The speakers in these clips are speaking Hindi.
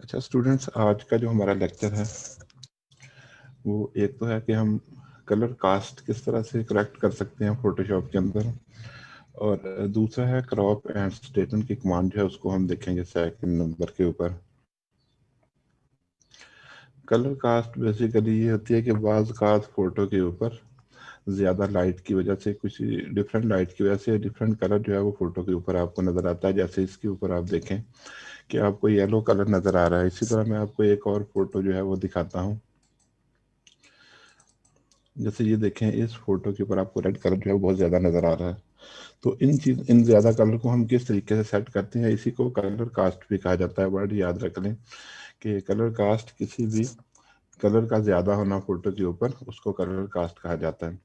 अच्छा स्टूडेंट्स, आज का जो हमारा लेक्चर है वो एक तो है कि हम कलर कास्ट किस तरह से करेक्ट कर सकते हैं फोटोशॉप के अंदर, और दूसरा है क्रॉप एंड स्ट्रेटन की कमांड जो है उसको हम देखेंगे सेकंड नंबर के ऊपर। कलर कास्ट बेसिकली ये होती है कि बाज़ खास फोटो के ऊपर ज़्यादा लाइट की वजह से, कुछ डिफरेंट लाइट की वजह से डिफरेंट कलर जो है वो फोटो के ऊपर आपको नज़र आता है। जैसे इसके ऊपर आप देखें कि आपको येलो कलर नज़र आ रहा है। इसी तरह मैं आपको एक और फोटो जो है वो दिखाता हूँ। जैसे ये देखें, इस फोटो के ऊपर आपको रेड कलर जो है बहुत ज़्यादा नज़र आ रहा है। तो इन ज़्यादा कलर को हम किस तरीके से सेट करते हैं, इसी को कलर कास्ट भी कहा जाता है। वर्ड याद रख लें कि कलर कास्ट किसी भी कलर का ज़्यादा होना फोटो के ऊपर, उसको कलर कास्ट कहा जाता है।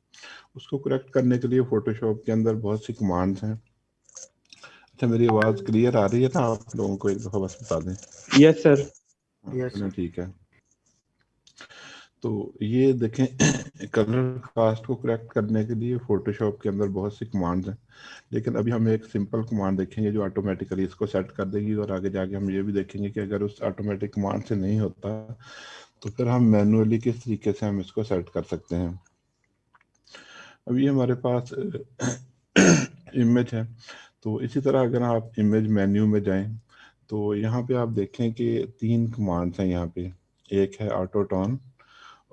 उसको करेक्ट करने के लिए फोटोशॉप के अंदर बहुत सी कमांड्स हैं। अच्छा, मेरी आवाज़ क्लियर आ रही है ना? आप लोगों को एक दफ़ा बस बता दें। Yes sir. हाँ, चलें ठीक है। तो ये देखें कलर कास्ट को करेक्ट करने के लिए फोटोशॉप के अंदर बहुत सी कमांड्स हैं, लेकिन अभी हम एक सिंपल कमांड देखेंगे जो ऑटोमेटिकली इसको सेट कर देगी, और आगे जाके हम ये भी देखेंगे कि अगर उस ऑटोमेटिक कमांड से नहीं होता तो फिर हम मैनुअली किस तरीके से हम इसको सेट कर सकते हैं। अभी हमारे पास इमेज है, तो इसी तरह अगर आप इमेज मेन्यू में जाएं तो यहाँ पे आप देखें कि 3 कमांड्स हैं यहाँ पे। एक है ऑटो टोन,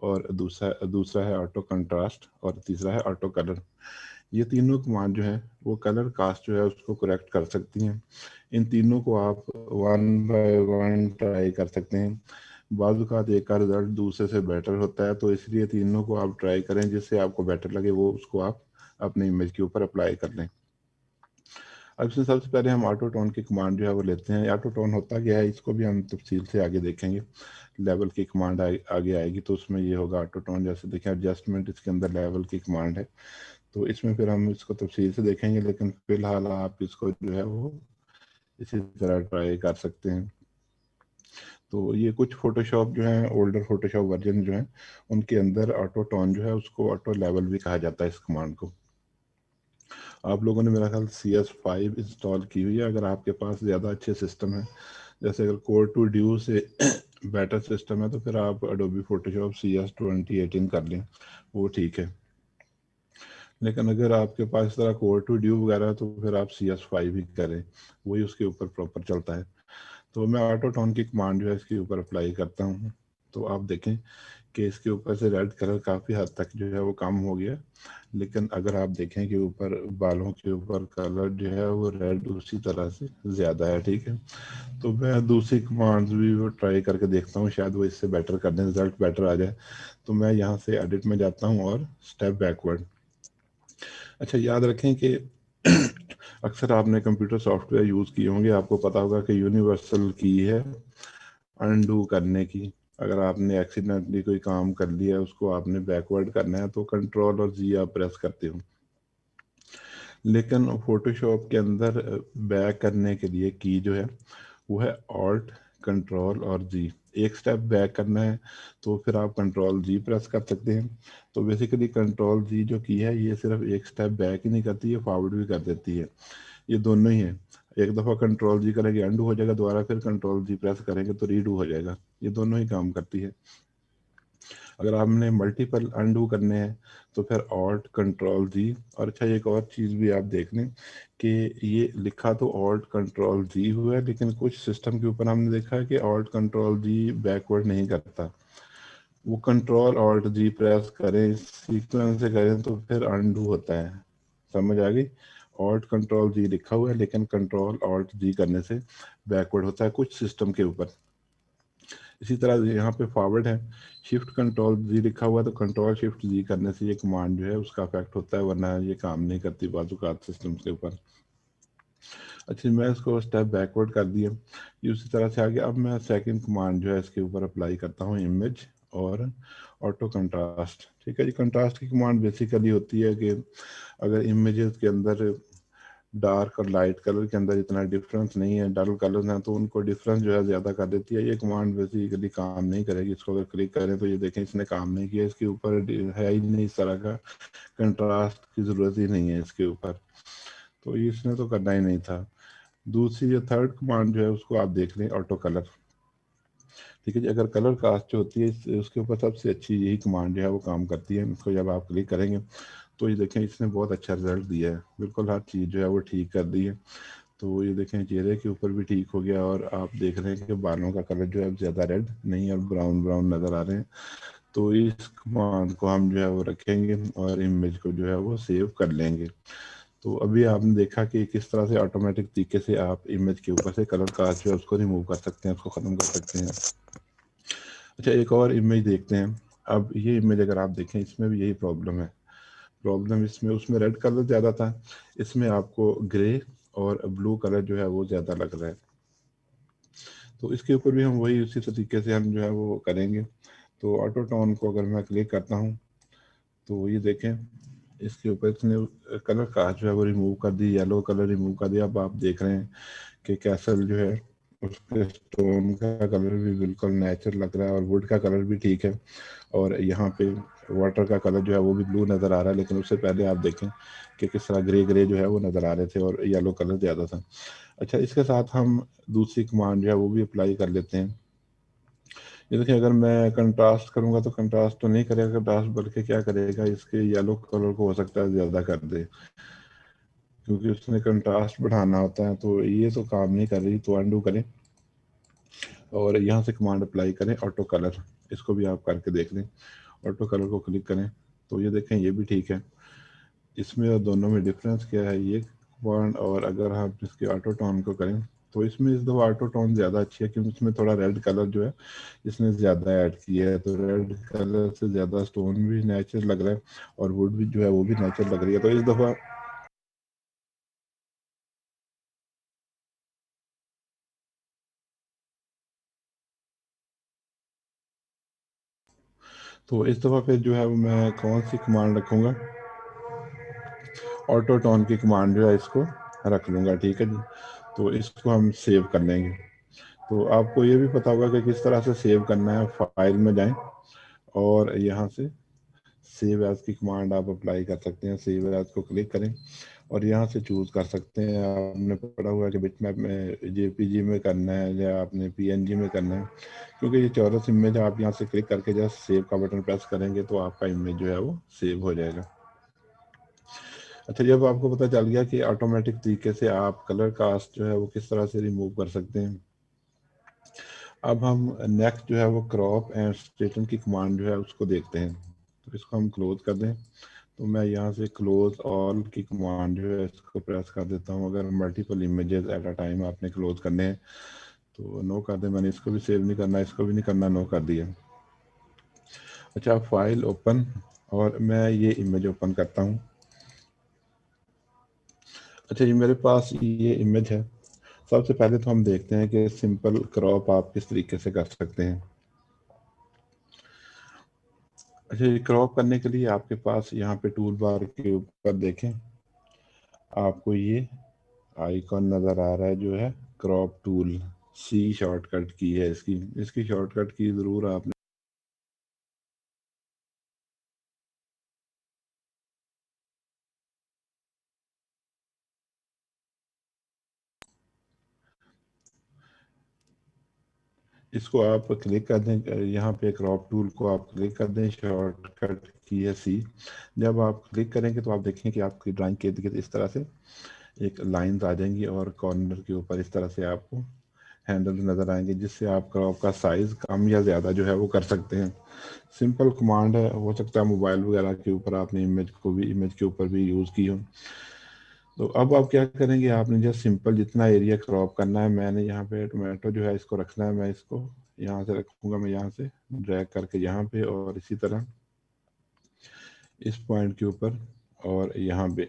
और दूसरा दूसरा है ऑटो कंट्रास्ट, और तीसरा है ऑटो कलर। ये तीनों कमांड जो है वो कलर कास्ट जो है उसको करेक्ट कर सकती हैं। इन तीनों को आप वन बाय वन ट्राई कर सकते हैं। बाज़ एक का रिजल्ट दूसरे से बेटर होता है, तो इसलिए तीनों को आप ट्राई करें, जिससे आपको बेटर लगे वो उसको आप अपने इमेज के ऊपर अप्लाई कर लें। अब इसमें सबसे पहले हम ऑटो टोन की कमांड जो है वो लेते हैं। ऑटो टोन होता क्या है इसको भी हम तफसील से आगे देखेंगे। लेवल की कमांड आगे आएगी तो उसमें ये होगा ऑटो टोन। जैसे देखें एडजस्टमेंट इसके अंदर लेवल की कमांड है, तो इसमें फिर हम इसको तफसील से देखेंगे, लेकिन फिलहाल आप इसको जो है वो इसी तरह ट्राई कर सकते हैं। तो ये कुछ फोटोशॉप जो है, ओल्डर फोटोशॉप वर्जन जो है, उनके अंदर ऑटो टोन जो है उसको ऑटो लेवल भी कहा जाता है इस कमांड को। आप लोगों ने मेरा ख्याल CS5 इंस्टॉल की हुई है। अगर आपके पास ज़्यादा अच्छे सिस्टम है, जैसे अगर कोर टू ड्यू से बेटर सिस्टम है, तो फिर आप अडोबी फोटोशॉप CS2018 कर लें, वो ठीक है। लेकिन अगर आपके पास इस तरह कोर टू ड्यू वगैरह है तो फिर आप CS5 ही करें, वही उसके ऊपर प्रॉपर चलता है। तो मैं ऑटो टोन की कमांड जो है इसके ऊपर अप्लाई करता हूँ, तो आप देखें कि इसके ऊपर से रेड कलर काफ़ी हद तक जो है वो कम हो गया। लेकिन अगर आप देखें कि ऊपर बालों के ऊपर कलर जो है वो रेड उसी तरह से ज़्यादा है। ठीक है, तो मैं दूसरी कमांड्स भी वो ट्राई करके देखता हूँ, शायद वो इससे बेटर कर दें, रिजल्ट बेटर आ जाए। तो मैं यहाँ से एडिट में जाता हूँ और स्टेप बैकवर्ड। अच्छा, याद रखें कि अक्सर आपने कंप्यूटर सॉफ्टवेयर यूज़ किए होंगे, आपको पता होगा कि यूनिवर्सल की है अनडू करने की। अगर आपने एक्सीडेंटली कोई काम कर लिया है, उसको आपने बैकवर्ड करना है, तो कंट्रोल और जी आप प्रेस करते हो। लेकिन फोटोशॉप के अंदर बैक करने के लिए की जो है वो है ऑल्ट कंट्रोल और जी। एक स्टेप बैक करना है तो फिर आप कंट्रोल जी प्रेस कर सकते हैं। तो बेसिकली कंट्रोल जी जो की है ये सिर्फ एक स्टेप बैक ही नहीं करती है, फॉरवर्ड भी कर देती है। ये दोनों ही है। एक दफ़ा कंट्रोल जी करेंगे अंडू हो जाएगा, दोबारा फिर कंट्रोल जी प्रेस करेंगे तो रीडू हो जाएगा। ये दोनों ही काम करती है। अगर आपने मल्टीपल अनडू करने हैं तो फिर ऑल्ट कंट्रोल जी। और अच्छा, एक और चीज़ भी आप देख लें कि ये लिखा तो ऑल्ट कंट्रोल जी हुआ है, लेकिन कुछ सिस्टम के ऊपर हमने देखा है कि ऑल्ट कंट्रोल जी बैकवर्ड नहीं करता। वो कंट्रोल ऑल्ट जी प्रेस करें सीक्वेंस से करें तो फिर अनडू होता है। समझ आ गई? ऑल्ट कंट्रोल जी लिखा हुआ है, लेकिन कंट्रोल ऑल्ट जी करने से बैकवर्ड होता है कुछ सिस्टम के ऊपर। इसी तरह यहाँ पे फॉरवर्ड है, शिफ्ट कंट्रोल जी लिखा हुआ है, तो कंट्रोल शिफ्ट जी करने से ये कमांड जो है उसका इफेक्ट होता है, वरना ये काम नहीं करती बाज़ सिस्टम के ऊपर। अच्छा, मैं इसको स्टेप बैकवर्ड कर दिया, ये उसी तरह से आ गया। अब मैं सेकंड कमांड जो है इसके ऊपर अप्लाई करता हूँ, इमेज और ऑटो कंट्रास्ट। ठीक है जी, कंट्रास्ट की कमांड बेसिकली होती है कि अगर इमेजेस के अंदर डार्क और लाइट कलर के अंदर इतना डिफरेंस नहीं है, डल कलर हैं, तो उनको डिफरेंस जो है ज़्यादा कर देती है। ये कमांड बेसिकली काम नहीं करेगी। इसको अगर क्लिक करें तो ये देखें इसने काम नहीं किया, इसके ऊपर है ही नहीं इस तरह का कंट्रास्ट की ज़रूरत ही नहीं है इसके ऊपर, तो इसने तो करना ही नहीं था। दूसरी जो थर्ड कमांड जो है उसको आप देख लें, ऑटो कलर। ठीक है जी। अगर कलर कास्ट जो होती है उसके ऊपर सबसे अच्छी यही कमांड जो है वो काम करती है। इसको जब आप क्लिक करेंगे तो ये देखें इसने बहुत अच्छा रिजल्ट दिया है, बिल्कुल हर चीज़ जो है वो ठीक कर दी है। तो ये देखें चेहरे के ऊपर भी ठीक हो गया, और आप देख रहे हैं कि बालों का कलर जो है ज़्यादा रेड नहीं और ब्राउन ब्राउन नज़र आ रहे हैं। तो इस कमांड को हम जो है वो रखेंगे और इमेज को जो है वो सेव कर लेंगे। तो अभी आपने देखा कि किस तरह से ऑटोमेटिक तरीके से आप इमेज के ऊपर से कलर कास्ट जो है उसको रिमूव कर सकते हैं, उसको ख़त्म कर सकते हैं। अच्छा, एक और इमेज देखते हैं। अब ये इमेज अगर आप देखें इसमें भी यही प्रॉब्लम है। प्रॉब्लम इसमें, उसमें रेड कलर ज़्यादा था, इसमें आपको ग्रे और ब्लू कलर जो है वो ज़्यादा लग रहा है। तो इसके ऊपर भी हम वही उसी तरीके से हम जो है वो करेंगे। तो ऑटो टोन को अगर मैं क्लिक करता हूँ तो ये देखें इसके ऊपर इसने कलर कास्ट जो है वो रिमूव कर दी, येलो कलर रिमूव कर दिया। अब आप देख रहे हैं कि कैसल जो है उसके स्टोन का कलर भी बिल्कुल नेचुरल लग रहा है, और वुड का कलर भी ठीक है, और यहाँ पे वाटर का कलर जो है वो भी ब्लू नज़र आ रहा है। लेकिन उससे पहले आप देखें कि किस तरह ग्रे ग्रे जो है वो नज़र आ रहे थे और येलो कलर ज़्यादा था। अच्छा, इसके साथ हम दूसरी कमांड जो है वो भी अप्लाई कर लेते हैं। ये देखिए अगर मैं कंट्रास्ट करूंगा तो कंट्रास्ट तो नहीं करेगा कंट्रास्ट, बल्कि क्या करेगा इसके येलो कलर को हो सकता है ज़्यादा कर दे, क्योंकि उसने कंट्रास्ट बढ़ाना होता है। तो ये तो काम नहीं कर रही, तो अंडू करें और यहाँ से कमांड अप्लाई करें ऑटो कलर। इसको भी आप करके देख लें। ऑटो कलर को क्लिक करें तो ये देखें ये भी ठीक है। इसमें और दोनों में डिफरेंस क्या है, ये कमांड और अगर आप इसके ऑटो टोन को करें तो इसमें इस दफ़ा ऑटो टोन ज़्यादा अच्छी है, क्योंकि इसमें थोड़ा रेड कलर जो है इसने ज़्यादा ऐड किया है। तो रेड कलर से ज़्यादा स्टोन भी नेचुरल लग रहा है और वुड भी जो है वो भी नेचुरल लग रही है। तो इस दफ़ा फिर जो है मैं कौन सी कमांड रखूँगा, ऑटो टोन की कमांड जो है इसको रख लूँगा। ठीक है जी। तो इसको हम सेव कर लेंगे। तो आपको ये भी पता होगा कि किस तरह से सेव करना है। फाइल में जाएं और यहाँ से सेव एज की कमांड आप अप्लाई कर सकते हैं। सेव एज को क्लिक करें और यहाँ से चूज़ कर सकते हैं। आपने पढ़ा हुआ है कि बिटमैप में जेपीजी में करना है या आपने पीएनजी में करना है, क्योंकि ये चौरस इमेज आप यहाँ से क्लिक करके जस्ट सेव का बटन प्रेस करेंगे तो आपका इमेज जो है वो सेव हो जाएगा। अच्छा, जब आपको पता चल गया कि ऑटोमेटिक तरीके से आप कलर कास्ट जो है वो किस तरह से रिमूव कर सकते हैं, अब हम नेक्स्ट जो है वो क्रॉप एंड स्ट्रेटन की कमांड जो है उसको देखते हैं। तो इसको हम क्लोज कर दें। तो मैं यहाँ से क्लोज ऑल की कमांड जो है इसको प्रेस कर देता हूँ। अगर multiple images at a time आपने क्लोज करने हैं तो नो कर दें। मैंने इसको भी सेव नहीं करना, इसको भी नहीं करना, नो कर दिया। अच्छा, फाइल ओपन और मैं ये इमेज ओपन करता हूँ। अच्छा, ये मेरे पास ये इमेज है। सबसे पहले तो हम देखते हैं कि सिंपल क्रॉप आप किस तरीके से कर सकते हैं। अच्छा, ये क्रॉप करने के लिए आपके पास यहाँ पे टूल बार के ऊपर देखें, आपको ये आइकॉन नज़र आ रहा है जो है क्रॉप टूल। सी शॉर्टकट की है इसकी, इसकी शॉर्टकट की ज़रूर आपने इसको आप क्लिक कर दें। यहाँ पे क्रॉप टूल को आप क्लिक कर दें, शॉर्टकट की है सी। जब आप क्लिक करेंगे तो आप देखेंगे कि आपकी ड्राइंग के इर्द गिर्द इस तरह से एक लाइंस आ जाएंगी और कॉर्नर के ऊपर इस तरह से आपको हैंडल नज़र आएंगे, जिससे आप क्रॉप का साइज़ कम या ज़्यादा जो है वो कर सकते हैं। सिंपल कमांड है, हो सकता है मोबाइल वगैरह के ऊपर आपने इमेज के ऊपर भी यूज़ की हो। तो अब आप क्या करेंगे, आपने जस्ट सिंपल जितना एरिया क्रॉप करना है, मैंने यहाँ पे टोमेटो जो है इसको रखना है। मैं इसको यहाँ से रखूँगा, मैं यहाँ से ड्रैग करके यहाँ पे और इसी तरह इस पॉइंट के ऊपर और यहाँ पे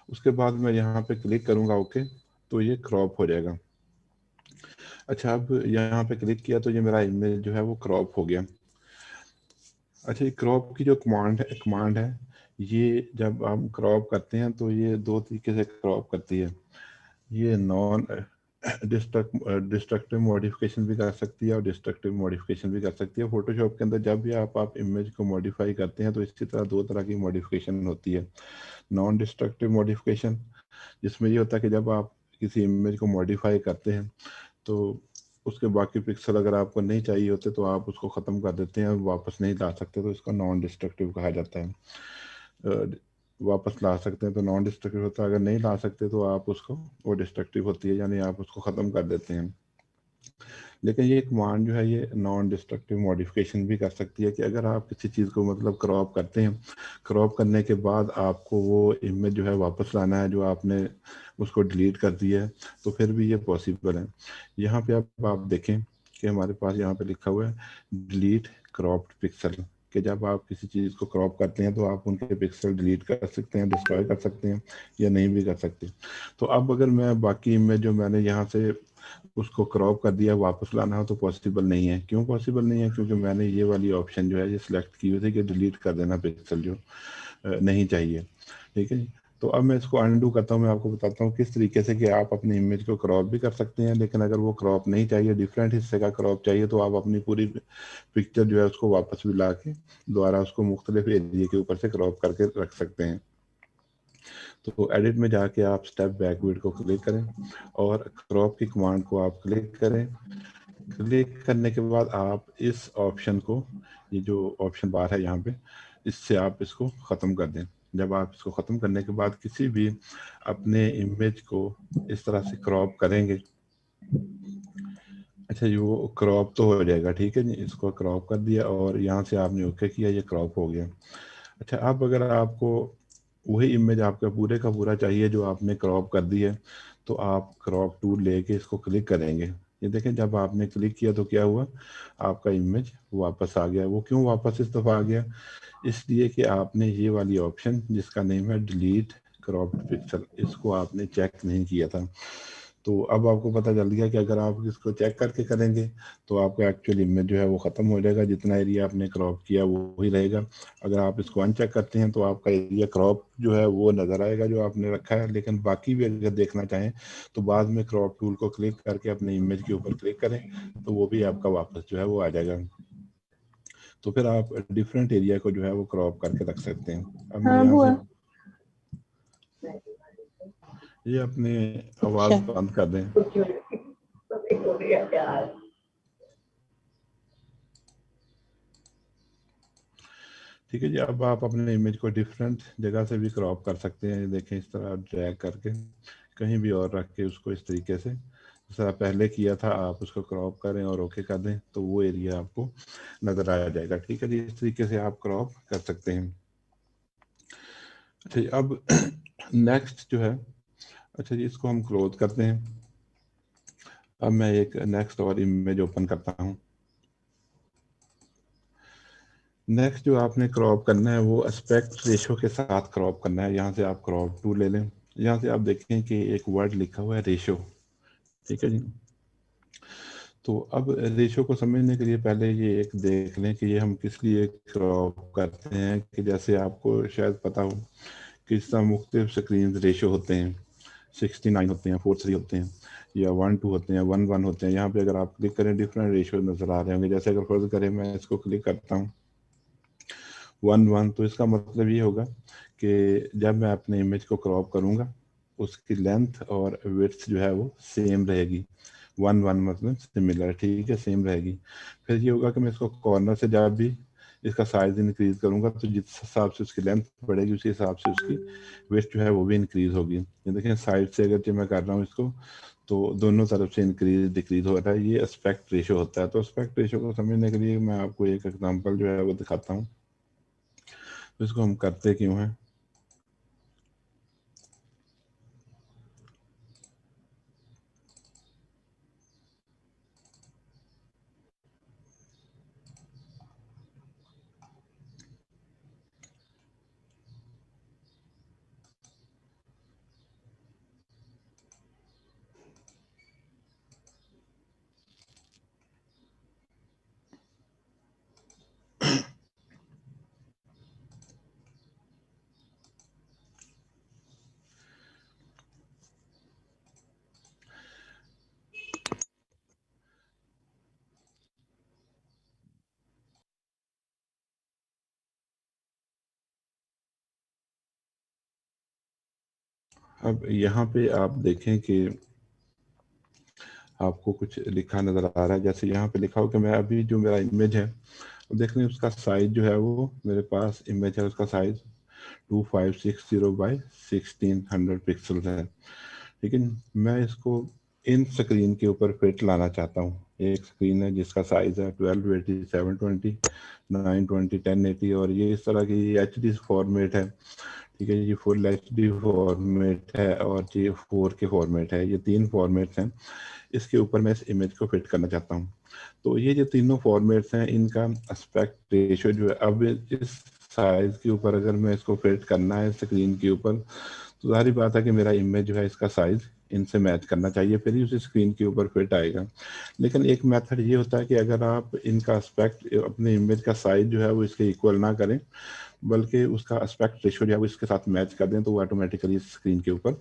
उसके बाद मैं यहाँ पे क्लिक करूँगा ओके, तो ये क्रॉप हो जाएगा। अच्छा, अब यहाँ पे क्लिक किया तो ये मेरा इमेज जो है वो क्रॉप हो गया। अच्छा, ये क्रॉप की जो कमांड है ये जब हम क्रॉप करते हैं तो ये दो तरीके से क्रॉप करती है। ये नॉन डिस्ट्रक्टिव मॉडिफिकेशन भी कर सकती है और डिस्ट्रक्टिव मॉडिफिकेशन भी कर सकती है। फोटोशॉप के अंदर जब भी आप इमेज को मॉडिफाई करते हैं तो इसी तरह दो तरह की मॉडिफिकेशन होती है। नॉन डिस्ट्रक्टिव मॉडिफिकेशन, जिसमें ये होता है कि जब आप किसी इमेज को मॉडिफाई करते हैं तो उसके बाकी पिक्सल अगर आपको नहीं चाहिए होते तो आप उसको ख़त्म कर देते हैं, वापस नहीं ला सकते तो इसका नॉन डिस्ट्रक्टिव कहा जाता है। वापस ला सकते हैं तो नॉन डिस्ट्रक्टिव होता है, अगर नहीं ला सकते तो आप उसको, वो डिस्ट्रक्टिव होती है, यानी आप उसको ख़त्म कर देते हैं। लेकिन ये कमांड जो है ये नॉन डिस्ट्रक्टिव मॉडिफिकेशन भी कर सकती है कि अगर आप किसी चीज़ को मतलब क्रॉप करते हैं, क्रॉप करने के बाद आपको वो इमेज जो है वापस लाना है जो आपने उसको डिलीट कर दिया है, तो फिर भी ये पॉसिबल है। यहाँ पे आप देखें कि हमारे पास यहाँ पे लिखा हुआ है डिलीट क्रॉप्ड पिक्सल, कि जब आप किसी चीज़ को क्रॉप करते हैं तो आप उनके पिक्सल डिलीट कर सकते हैं, डिस्ट्रॉय कर सकते हैं या नहीं भी कर सकते। तो अब अगर मैं बाकी इमेज जो मैंने यहाँ से उसको क्रॉप कर दिया वापस लाना हो तो पॉसिबल नहीं है। क्यों पॉसिबल नहीं है? क्योंकि मैंने ये वाली ऑप्शन जो है ये सिलेक्ट की हुई थी कि डिलीट कर देना पिक्सल जो नहीं चाहिए। ठीक है जी। तो अब मैं इसको अनडू करता हूँ, मैं आपको बताता हूँ किस तरीके से कि आप अपनी इमेज को क्रॉप भी कर सकते हैं, लेकिन अगर वो क्रॉप नहीं चाहिए, डिफरेंट हिस्से का क्रॉप चाहिए, तो आप अपनी पूरी पिक्चर जो है उसको वापस भी ला के दोबारा उसको मुख्तलिफ एरिए के ऊपर से क्रॉप करके रख सकते हैं। तो एडिट में जाके आप स्टेप बैकवर्ड को क्लिक करें और क्रॉप की कमांड को आप क्लिक करें। क्लिक करने के बाद आप इस ऑप्शन को, ये जो ऑप्शन बार है यहाँ पे, इससे आप इसको ख़त्म कर दें। जब आप इसको ख़त्म करने के बाद किसी भी अपने इमेज को इस तरह से क्रॉप करेंगे, अच्छा जी, वो क्रॉप तो हो जाएगा, ठीक है जी। इसको क्रॉप कर दिया और यहाँ से आपने ओके किया, ये क्रॉप हो गया। अच्छा, अब अगर आपको वही इमेज आपका पूरे का पूरा चाहिए जो आपने क्रॉप कर दी है, तो आप क्रॉप टूल लेके इसको क्लिक करेंगे। ये देखें, जब आपने क्लिक किया तो क्या हुआ, आपका इमेज वापस आ गया। वो क्यों वापस इस दफ़ा आ गया? इसलिए कि आपने ये वाली ऑप्शन जिसका नेम है डिलीट क्रॉप्ड पिक्सल, इसको आपने चेक नहीं किया था। तो अब आपको पता चल गया कि अगर आप इसको चेक करके करेंगे तो आपका एक्चुअल इमेज जो है वो ख़त्म हो जाएगा, जितना एरिया आपने क्रॉप किया वो वही रहेगा। अगर आप इसको अनचेक करते हैं तो आपका एरिया क्रॉप जो है वो नज़र आएगा जो आपने रखा है, लेकिन बाकी भी अगर देखना चाहें तो बाद में क्रॉप टूल को क्लिक करके अपने इमेज के ऊपर क्लिक करें तो वो भी आपका वापस जो है वो आ जाएगा। तो फिर आप डिफरेंट एरिया को जो है वो क्रॉप करके रख सकते हैं। अब मैं हाँ यहाँ बुआ। से ये अपनी आवाज़ अच्छा। बंद कर दें। ठीक है जी। अब आप अपने इमेज को डिफरेंट जगह से भी क्रॉप कर सकते हैं। देखें, इस तरह ड्रैग करके कहीं भी और रख के उसको इस तरीके से, जिस तरह पहले किया था, आप उसको क्रॉप करें और ओके कर दें तो वो एरिया आपको नज़र आ जाएगा। ठीक है जी, इस तरीके से आप क्रॉप कर सकते हैं। अच्छा जी, अब नेक्स्ट जो है, अच्छा जी, इसको हम क्लोज करते हैं। अब मैं एक नेक्स्ट और इमेज ओपन करता हूँ। नेक्स्ट जो आपने क्रॉप करना है वो एस्पेक्ट रेशो के साथ क्रॉप करना है। यहाँ से आप क्रॉप टू ले लें। यहाँ से आप देखें कि एक वर्ड लिखा हुआ है रेशो। ठीक है जी। तो अब रेशो को समझने के लिए पहले ये एक देख लें कि ये हम किस लिए क्रॉप करते हैं। कि जैसे आपको शायद पता हो कि इस तरह मुख्तलिफ स्क्रीन रेशो होते हैं, 69 होते हैं, 43 होते हैं, या 1:2 होते हैं, 1:1 होते हैं। यहाँ पे अगर आप क्लिक करें डिफरेंट रेशो नज़र आ रहे होंगे। जैसे अगर फर्ज करें मैं इसको क्लिक करता हूँ 1:1, तो इसका मतलब ये होगा कि जब मैं अपने इमेज को क्रॉप करूँगा उसकी लेंथ और विड्थ जो है वो सेम रहेगी। 1:1 मतलब सिमिलर, ठीक है, सेम रहेगी। फिर ये होगा कि मैं इसको कॉर्नर से जब भी इसका साइज इंक्रीज करूंगा तो जिस हिसाब से उसकी लेंथ बढ़ेगी उसी हिसाब से उसकी विड्थ जो है वो भी इंक्रीज होगी। ये देखें, साइड से अगर जो मैं कर रहा हूँ इसको तो दोनों तरफ से इंक्रीज डिक्रीज हो रहा है। ये एस्पेक्ट रेशो होता है। तो एस्पेक्ट रेशो को समझने के लिए मैं आपको एक एग्जांपल जो है वो दिखाता हूँ। तो इसको हम करते क्यों हैं। अब यहाँ पे आप देखें कि आपको कुछ लिखा नजर आ रहा है, जैसे यहाँ पे लिखा हो कि मैं अभी जो मेरा इमेज है, देख लें उसका साइज जो है वो मेरे पास इमेज है, उसका साइज 2560 बाई 1600 पिक्सल है। लेकिन मैं इसको इन स्क्रीन के ऊपर फिट लाना चाहता हूँ। एक स्क्रीन है जिसका साइज है 1280, 720, 920, 1080 और ये इस तरह की HD फॉर्मेट है। ठीक है, ये फुल HD फॉर्मेट है और ये 4K फॉर्मेट है। ये तीन फॉर्मेट्स हैं, इसके ऊपर मैं इस इमेज को फिट करना चाहता हूँ। तो ये जो तीनों फॉर्मेट्स हैं, इनका एस्पेक्ट रेशियो जो है, अब इस साइज के ऊपर अगर मैं इसको फिट करना है स्क्रीन के ऊपर, तो जाहिर बात है कि मेरा इमेज जो है इसका साइज इनसे मैच करना चाहिए, फिर ही उस स्क्रीन के ऊपर फिट आएगा। लेकिन एक मेथड ये होता है कि अगर आप इनका एस्पेक्ट, अपने इमेज का साइज जो है वो इसके इक्वल ना करें, बल्कि उसका एस्पेक्ट रेशियो जो है वो इसके साथ मैच कर दें, तो वो ऑटोमेटिकली स्क्रीन के ऊपर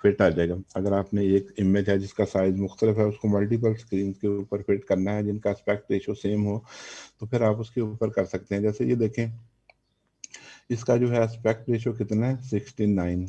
फिट आ जाएगा। अगर आपने एक इमेज है जिसका साइज मुख्तलिफ है, उसको मल्टीपल स्क्रीन के ऊपर फिट करना है जिनका एस्पेक्ट रेशियो सेम हो, तो फिर आप उसके ऊपर कर सकते हैं। जैसे ये देखें, इसका जो है एस्पेक्ट रेशियो कितना है, 69।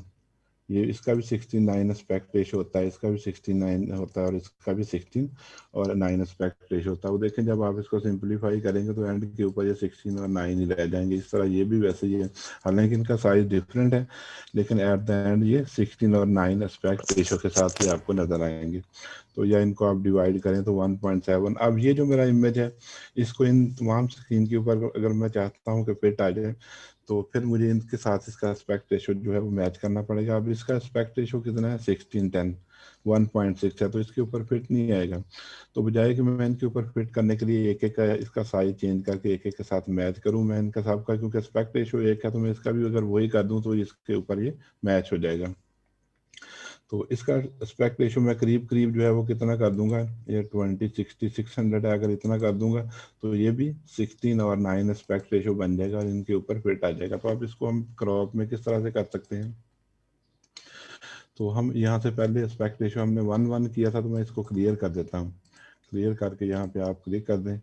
ये इसका भी 69 एस्पेक्ट रेशियो होता है, इसका भी 69 होता है और इसका भी 16 और 9 एस्पेक्ट रेशियो होता है। वो देखें, जब आप इसको सिंपलीफाई करेंगे तो एंड के ऊपर ये 16 और 9 ही रह जाएंगे। इस तरह ये भी वैसे ही है, हालांकि इनका साइज डिफरेंट है, लेकिन एट द एंड ये 16 और 9 एस्पेक्ट रेशियो के साथ ही आपको नजर आएंगे। तो या इनको आप डिवाइड करें तो 1.7। अब ये जो मेरा इमेज है, इसको इन तमाम स्क्रीन के ऊपर अगर मैं चाहता हूँ कि फिट आ जाए, तो फिर मुझे इनके साथ इसका एस्पेक्ट रेशियो जो है वो मैच करना पड़ेगा। अब इसका एस्पेक्ट रेशियो कितना है, 16:10, 1.6 है, तो इसके ऊपर फिट नहीं आएगा। तो बजाय कि मैं इनके ऊपर फिट करने के लिए एक एक का इसका साइज चेंज करके एक एक के साथ मैच करूं, मैं इनका सबका, क्योंकि एस्पेक्ट रेशियो एक है, तो मैं इसका भी अगर वही कर दूं तो इसके ऊपर ये मैच हो जाएगा। तो इसका एस्पेक्ट रेशियो मैं करीब करीब जो है वो कितना कर दूंगा, ये 2060 600 है, अगर इतना कर दूंगा तो ये भी 16 और 9 एस्पेक्ट रेशियो बन जाएगा और इनके ऊपर फिट आ जाएगा। तो अब इसको हम क्रॉप में किस तरह से कर सकते हैं, तो हम यहाँ से पहले एस्पेक्ट रेशियो हमने 1:1 किया था, तो मैं इसको क्लियर कर देता हूँ। क्लियर करके यहाँ पे आप क्लिक कर दें,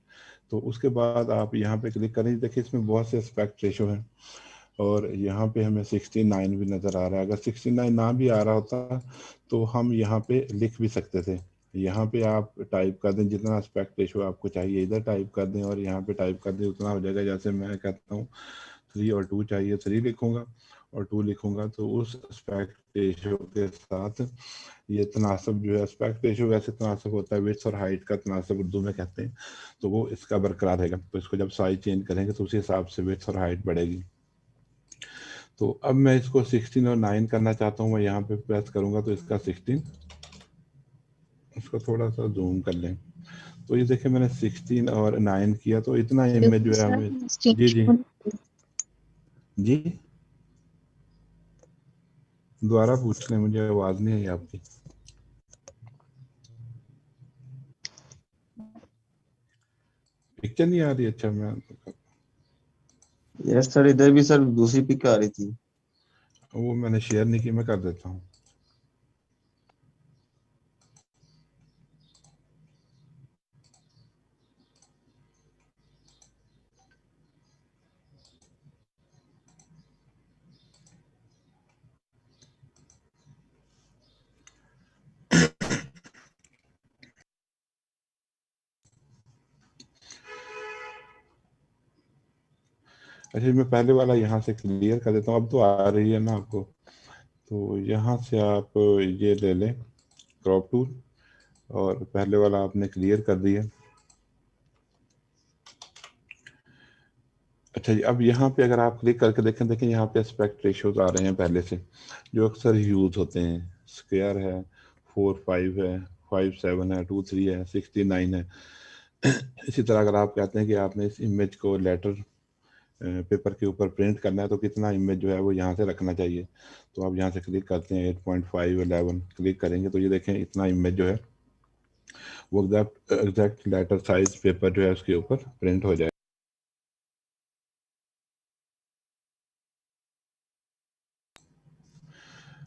तो उसके बाद आप यहाँ पे क्लिक करें। देखिए इसमें बहुत से एस्पेक्ट रेशियो हैं और यहाँ पे हमें 69 भी नज़र आ रहा है। अगर 69 ना भी आ रहा होता तो हम यहाँ पे लिख भी सकते थे। यहाँ पे आप टाइप कर दें जितना एस्पेक्ट रेशियो आपको चाहिए, इधर टाइप कर दें और यहाँ पे टाइप कर दें, उतना हो जाएगा। जैसे मैं कहता हूँ 3 और 2 चाहिए, 3 लिखूंगा और 2 लिखूंगा, तो उस एस्पेक्ट रेशियो के साथ ये तनासब जो है, एस्पेक्ट रेशियो वैसे तनासब होता है विड्थ और हाइट का तनासब उर्दू में कहते हैं, तो वो इसका बरकरार रहेगा। तो इसको जब साइज चेंज करेंगे तो उसी हिसाब से विड्थ और हाइट बढ़ेगी। तो अब मैं इसको 16 और 9 करना चाहता हूँ, मैं यहाँ पे प्रेस करूंगा तो इसका 16, इसको थोड़ा सा जूम कर लें, तो ये देखिए मैंने 16 और 9 किया, तो इतना इमेज जो है हमें। जी जी जी, दोबारा पूछ लें, मुझे आवाज नहीं आई आपकी। पिक्चर नहीं आ रही, अच्छा मैं, यस सर, इधर भी सर दूसरी पिक आ रही थी। वो मैंने शेयर नहीं की, मैं कर देता हूँ। अच्छा, मैं पहले वाला यहाँ से क्लियर कर देता हूँ, अब तो आ रही है ना आपको। तो यहाँ से आप ये ले लें क्रॉप टूल, और पहले वाला आपने क्लियर कर दिया। अच्छा जी, अब यहाँ पे अगर आप क्लिक करके देखें, देखें यहाँ पे एस्पेक्ट रेशियोज आ रहे हैं पहले से, जो अक्सर यूज होते हैं। स्क्वायर है, 4:5 है, 5:7 है, 2:3 है, 69 है। इसी तरह अगर आप कहते हैं कि आपने इस इमेज को लेटर पेपर के ऊपर प्रिंट करना है, तो कितना इमेज जो है वो यहाँ से रखना चाहिए। तो आप यहाँ से क्लिक करते हैं 8.5 11 क्लिक करेंगे, तो ये देखें इतना इमेज जो है वो एग्जैक्ट लेटर साइज पेपर जो है उसके ऊपर प्रिंट हो जाए।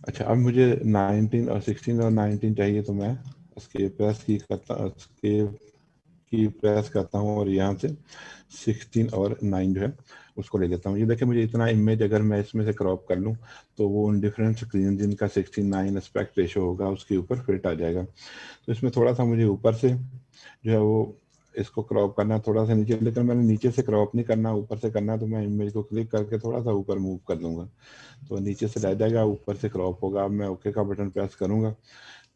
अच्छा, अब मुझे 19 और 16 और 19 चाहिए, तो मैं escape प्रेस की करता, escape की प्रेस करता हूँ और यहाँ से 16 और 9 जो है उसको ले लेता हूँ। ये देखिए मुझे इतना इमेज अगर मैं इसमें से क्रॉप कर लूँ तो वो उन डिफरेंट स्क्रीन जिनका 16:9 एस्पेक्ट रेशो होगा उसके ऊपर फिट आ जाएगा। तो इसमें थोड़ा सा मुझे ऊपर से जो है वो इसको क्रॉप करना है थोड़ा सा नीचे, लेकिन मैंने नीचे से क्रॉप नहीं करना, ऊपर से करना है। तो मैं इमेज को क्लिक करके थोड़ा सा ऊपर मूव कर दूंगा तो नीचे से रह जाएगा, ऊपर से क्रॉप होगा। अब मैं ओके का बटन प्रेस करूंगा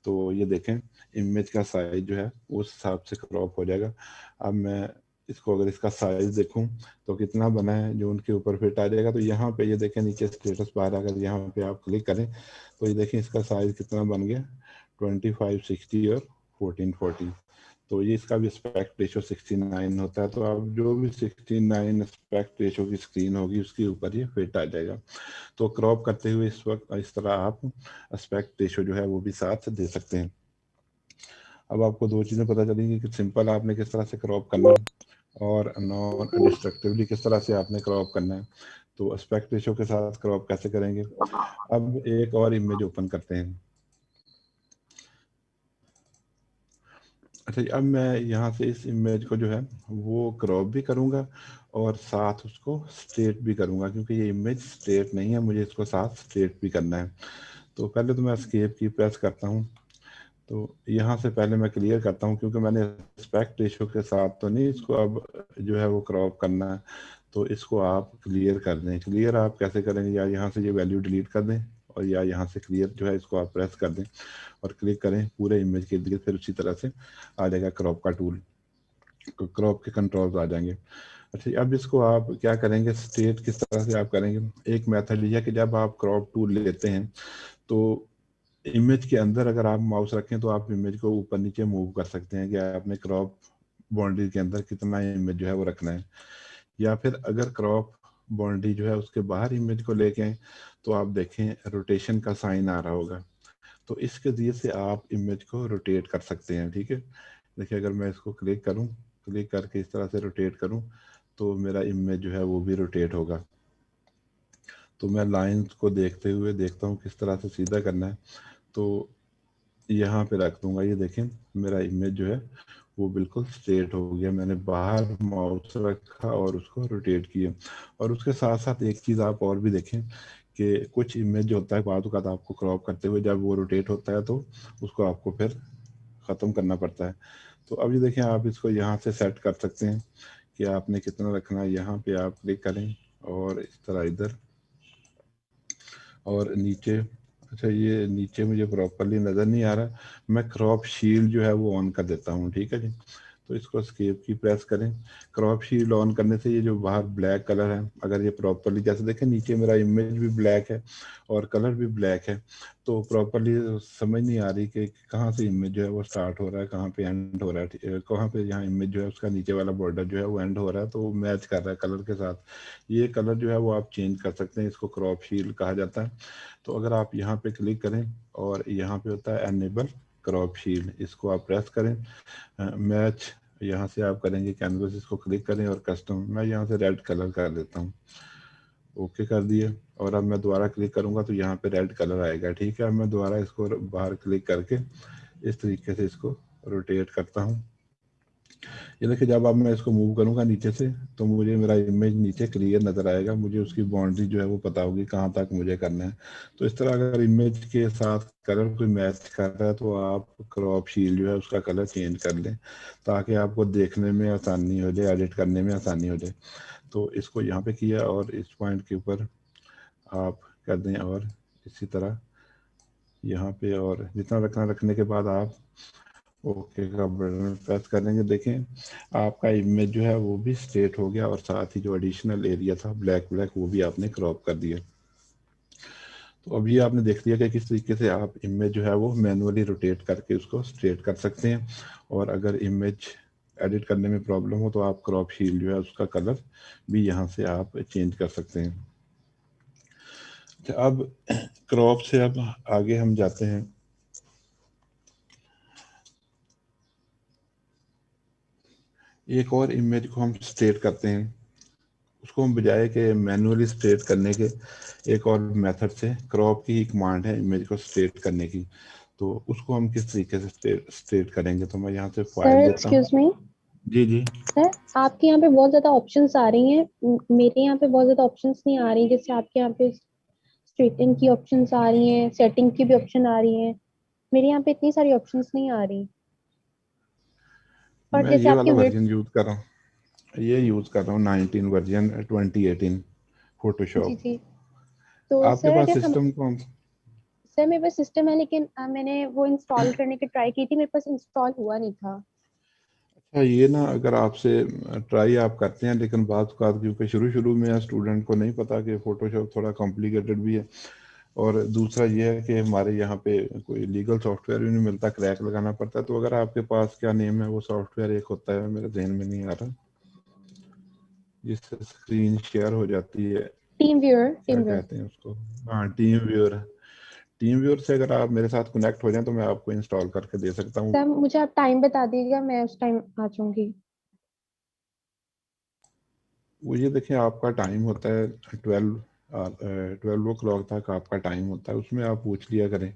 तो ये देखें इमेज का साइज जो है उस हिसाब से क्रॉप हो जाएगा। अब मैं इसको अगर इसका साइज देखूं तो कितना बना है जो उनके ऊपर फिट आ जाएगा। तो यहाँ पे ये देखें नीचे स्टेटस बार अगर यहाँ पे आप क्लिक करें तो ये देखें इसका साइज कितना बन गया 2560 और 1440। तो ये इसका भी एस्पेक्ट रेशो 69 होता है। तो आप जो भी 69 एस्पेक्ट रेशो की स्क्रीन होगी उसके ऊपर ये फिट आ जाएगा। तो क्रॉप करते हुए इस वक्त इस तरह आप एस्पेक्ट रेशो जो है वो भी साथ दे सकते हैं। अब आपको दो चीज़ें पता चलेंगी कि सिंपल आपने किस तरह से क्रॉप करना है और नॉन डिस्ट्रक्टिवली किस तरह से आपने क्रॉप करना है। तो एस्पेक्ट रेशो के साथ क्रॉप कैसे करेंगे। अब एक और इमेज ओपन करते हैं। अच्छा जी, अब मैं यहाँ से इस इमेज को जो है वो क्रॉप भी करूँगा और साथ उसको स्ट्रेट भी करूँगा, क्योंकि ये इमेज स्ट्रेट नहीं है, मुझे इसको साथ स्ट्रेट भी करना है। तो पहले तो मैं एस्केप की प्रेस करता हूँ। तो यहाँ से पहले मैं क्लियर करता हूँ, क्योंकि मैंने एस्पेक्ट रेशो के साथ तो नहीं इसको अब जो है वो क्रॉप करना है। तो इसको आप क्लियर कर दें। क्लियर आप कैसे करेंगे, या यहाँ से ये वैल्यू डिलीट कर दें और या यहाँ से क्लियर जो है इसको आप प्रेस कर दें और क्लिक करें पूरे इमेज के लिए, फिर उसी तरह से आ जाएगा क्रॉप का टूल, क्रॉप के कंट्रोल्स आ जाएंगे। अच्छा, अब इसको आप क्या करेंगे, स्ट्रेट किस तरह से आप करेंगे। एक मेथड यह है कि जब आप क्रॉप टूल लेते हैं तो इमेज के अंदर अगर आप माउस रखें तो आप इमेज को ऊपर नीचे मूव कर सकते हैं कि आपने क्रॉप बाउंड्री के अंदर कितना इमेज जो है वो रखना है। या फिर अगर क्रॉप बाउंड्री जो है उसके बाहर इमेज को लेके आए तो आप देखें रोटेशन का साइन आ रहा होगा, तो इसके जरिए से आप इमेज को रोटेट कर सकते हैं। ठीक है, देखिए अगर मैं इसको क्लिक करूं, क्लिक करके इस तरह से रोटेट करूं तो मेरा इमेज जो है वो भी रोटेट होगा। तो मैं लाइंस को देखते हुए देखता हूं किस तरह से सीधा करना है, तो यहाँ पे रख दूंगा। ये देखें मेरा इमेज जो है वो बिल्कुल स्ट्रेट हो गया। मैंने बाहर माउस रखा और उसको रोटेट किया। और उसके साथ साथ एक चीज़ आप और भी देखें कि कुछ इमेज जो होता है बाद वक़्त आपको क्रॉप करते हुए जब वो रोटेट होता है तो उसको आपको फिर ख़त्म करना पड़ता है। तो अब ये देखें आप इसको यहाँ से सेट कर सकते हैं कि आपने कितना रखना है। यहाँ पे आप क्लिक करें और इस तरह इधर और नीचे। अच्छा, ये नीचे मुझे प्रॉपरली नज़र नहीं आ रहा, मैं क्रॉप शील्ड जो है वो ऑन कर देता हूँ। ठीक है जी, तो इसको एस्केप की प्रेस करें। क्रॉप शील्ड ऑन करने से ये जो बाहर ब्लैक कलर है, अगर ये प्रॉपरली जैसे देखें नीचे मेरा इमेज भी ब्लैक है और कलर भी ब्लैक है, तो प्रॉपरली समझ नहीं आ रही कि कहाँ से इमेज जो है वो स्टार्ट हो रहा है, कहाँ पे एंड हो रहा है, कहाँ पे यहाँ इमेज जो है उसका नीचे वाला बॉर्डर जो है वो एंड हो रहा है, तो वो मैच कर रहा है कलर के साथ। ये कलर जो है वो आप चेंज कर सकते हैं, इसको क्रॉप शील्ड कहा जाता है। तो अगर आप यहाँ पे क्लिक करें और यहाँ पे होता है एनेबल क्रॉप शील्ड, इसको आप प्रेस करें। मैच यहाँ से आप करेंगे कैनवस, इसको क्लिक करें और कस्टम, मैं यहाँ से रेड कलर कर देता हूँ। ओके कर दिए और अब मैं दोबारा क्लिक करूँगा तो यहाँ पे रेड कलर आएगा। ठीक है, अब मैं दोबारा इसको बाहर क्लिक करके इस तरीके से इसको रोटेट करता हूँ। ये देखिए जब अब मैं इसको मूव करूंगा नीचे से तो मुझे मेरा इमेज नीचे क्लियर नजर आएगा, मुझे उसकी बाउंड्री जो है वो पता होगी कहाँ तक मुझे करना है। तो इस तरह अगर इमेज के साथ कलर कोई मैच कर रहा है तो आप क्रॉप शील्ड जो है उसका कलर चेंज कर लें ताकि आपको देखने में आसानी हो जाए, एडिट करने में आसानी हो जाए। तो इसको यहाँ पे किया और इस पॉइंट के ऊपर आप कर दें और इसी तरह यहाँ पे, और जितना रखना रखने के बाद आप ओके का बटन प्रेस करेंगे। देखें आपका इमेज जो है वो भी स्ट्रेट हो गया और साथ ही जो एडिशनल एरिया था ब्लैक ब्लैक वो भी आपने क्रॉप कर दिया। तो अभी आपने देख लिया कि किस तरीके से आप इमेज जो है वो मैनुअली रोटेट करके उसको स्ट्रेट कर सकते हैं। और अगर इमेज एडिट करने में प्रॉब्लम हो तो आप क्रॉप शील्ड जो है उसका कलर भी यहाँ से आप चेंज कर सकते हैं। अब क्रॉप से अब आगे हम जाते हैं। एक और इमेज को हम स्ट्रेट करते हैं, उसको हम बजाय के मैनुअली स्ट्रेट करने के एक और मेथड से, क्रॉप की ही कमांड है इमेज को स्ट्रेट करने की, तो उसको हम किस तरीके से स्ट्रेट करेंगे। तो मैं यहाँ से फाइल सर लेता हूँ। एक्सक्यूज मी, जी जी। सर आपके यहाँ पे बहुत ज्यादा ऑप्शंस आ रही हैं, मेरे यहाँ पे बहुत ज्यादा ऑप्शंस नहीं आ रही। जैसे आपके यहाँ पे स्ट्रेटन की ऑप्शंस आ रही हैं, सेटिंग की भी ऑप्शन आ रही हैं, मेरे यहाँ पे इतनी सारी ऑप्शंस नहीं आ रही। और मैं जैसे ये आपकी वाला विड्थ। वर्जन यूज कर रहा हूँ, ये यूज कर रहा हूँ 19 वर्जन 2018 जी फोटोशॉप। जी। तो आपके सर पास अगर हम, सिस्टम कौन सा? सर मेरे पास सिस्टम है, लेकिन मैंने वो इंस्टॉल करने की ट्राई की थी, मेरे पास इंस्टॉल हुआ नहीं था। अच्छा, ये ना अगर आपसे ट्राई आप करते हैं, लेकिन बात बात क्योंकि शुरू शुरू में स्टूडेंट को नहीं पता कि फोटोशॉप थोड़ा कॉम्प्लिकेटेड भी है, और दूसरा ये है कि हमारे यहाँ पे कोई लीगल सॉफ्टवेयर भी नहीं मिलता, क्रैक लगाना पड़ता है। तो अगर आपके पास, क्या नेम है वो सॉफ्टवेयर, एक होता है मेरे ध्यान में नहीं आ रहा, जिससे स्क्रीन शेयर हो जाती है, टीम व्यूअर, क्या टीम व्यूअर। कहते हैं उसको? हाँ, टीम व्यूअर। टीम व्यूअर से अगर आप मेरे साथ कनेक्ट हो जाएं तो मैं आपको इंस्टॉल करके दे सकता हूँ। सर मुझे आप टाइम बता दीजिएगा, मैं उस टाइम आ जाऊंगी। वो ये देखिए, आपका टाइम होता है 12 ओ क्लॉक तक आपका टाइम होता है, उसमें आप पूछ लिया करें,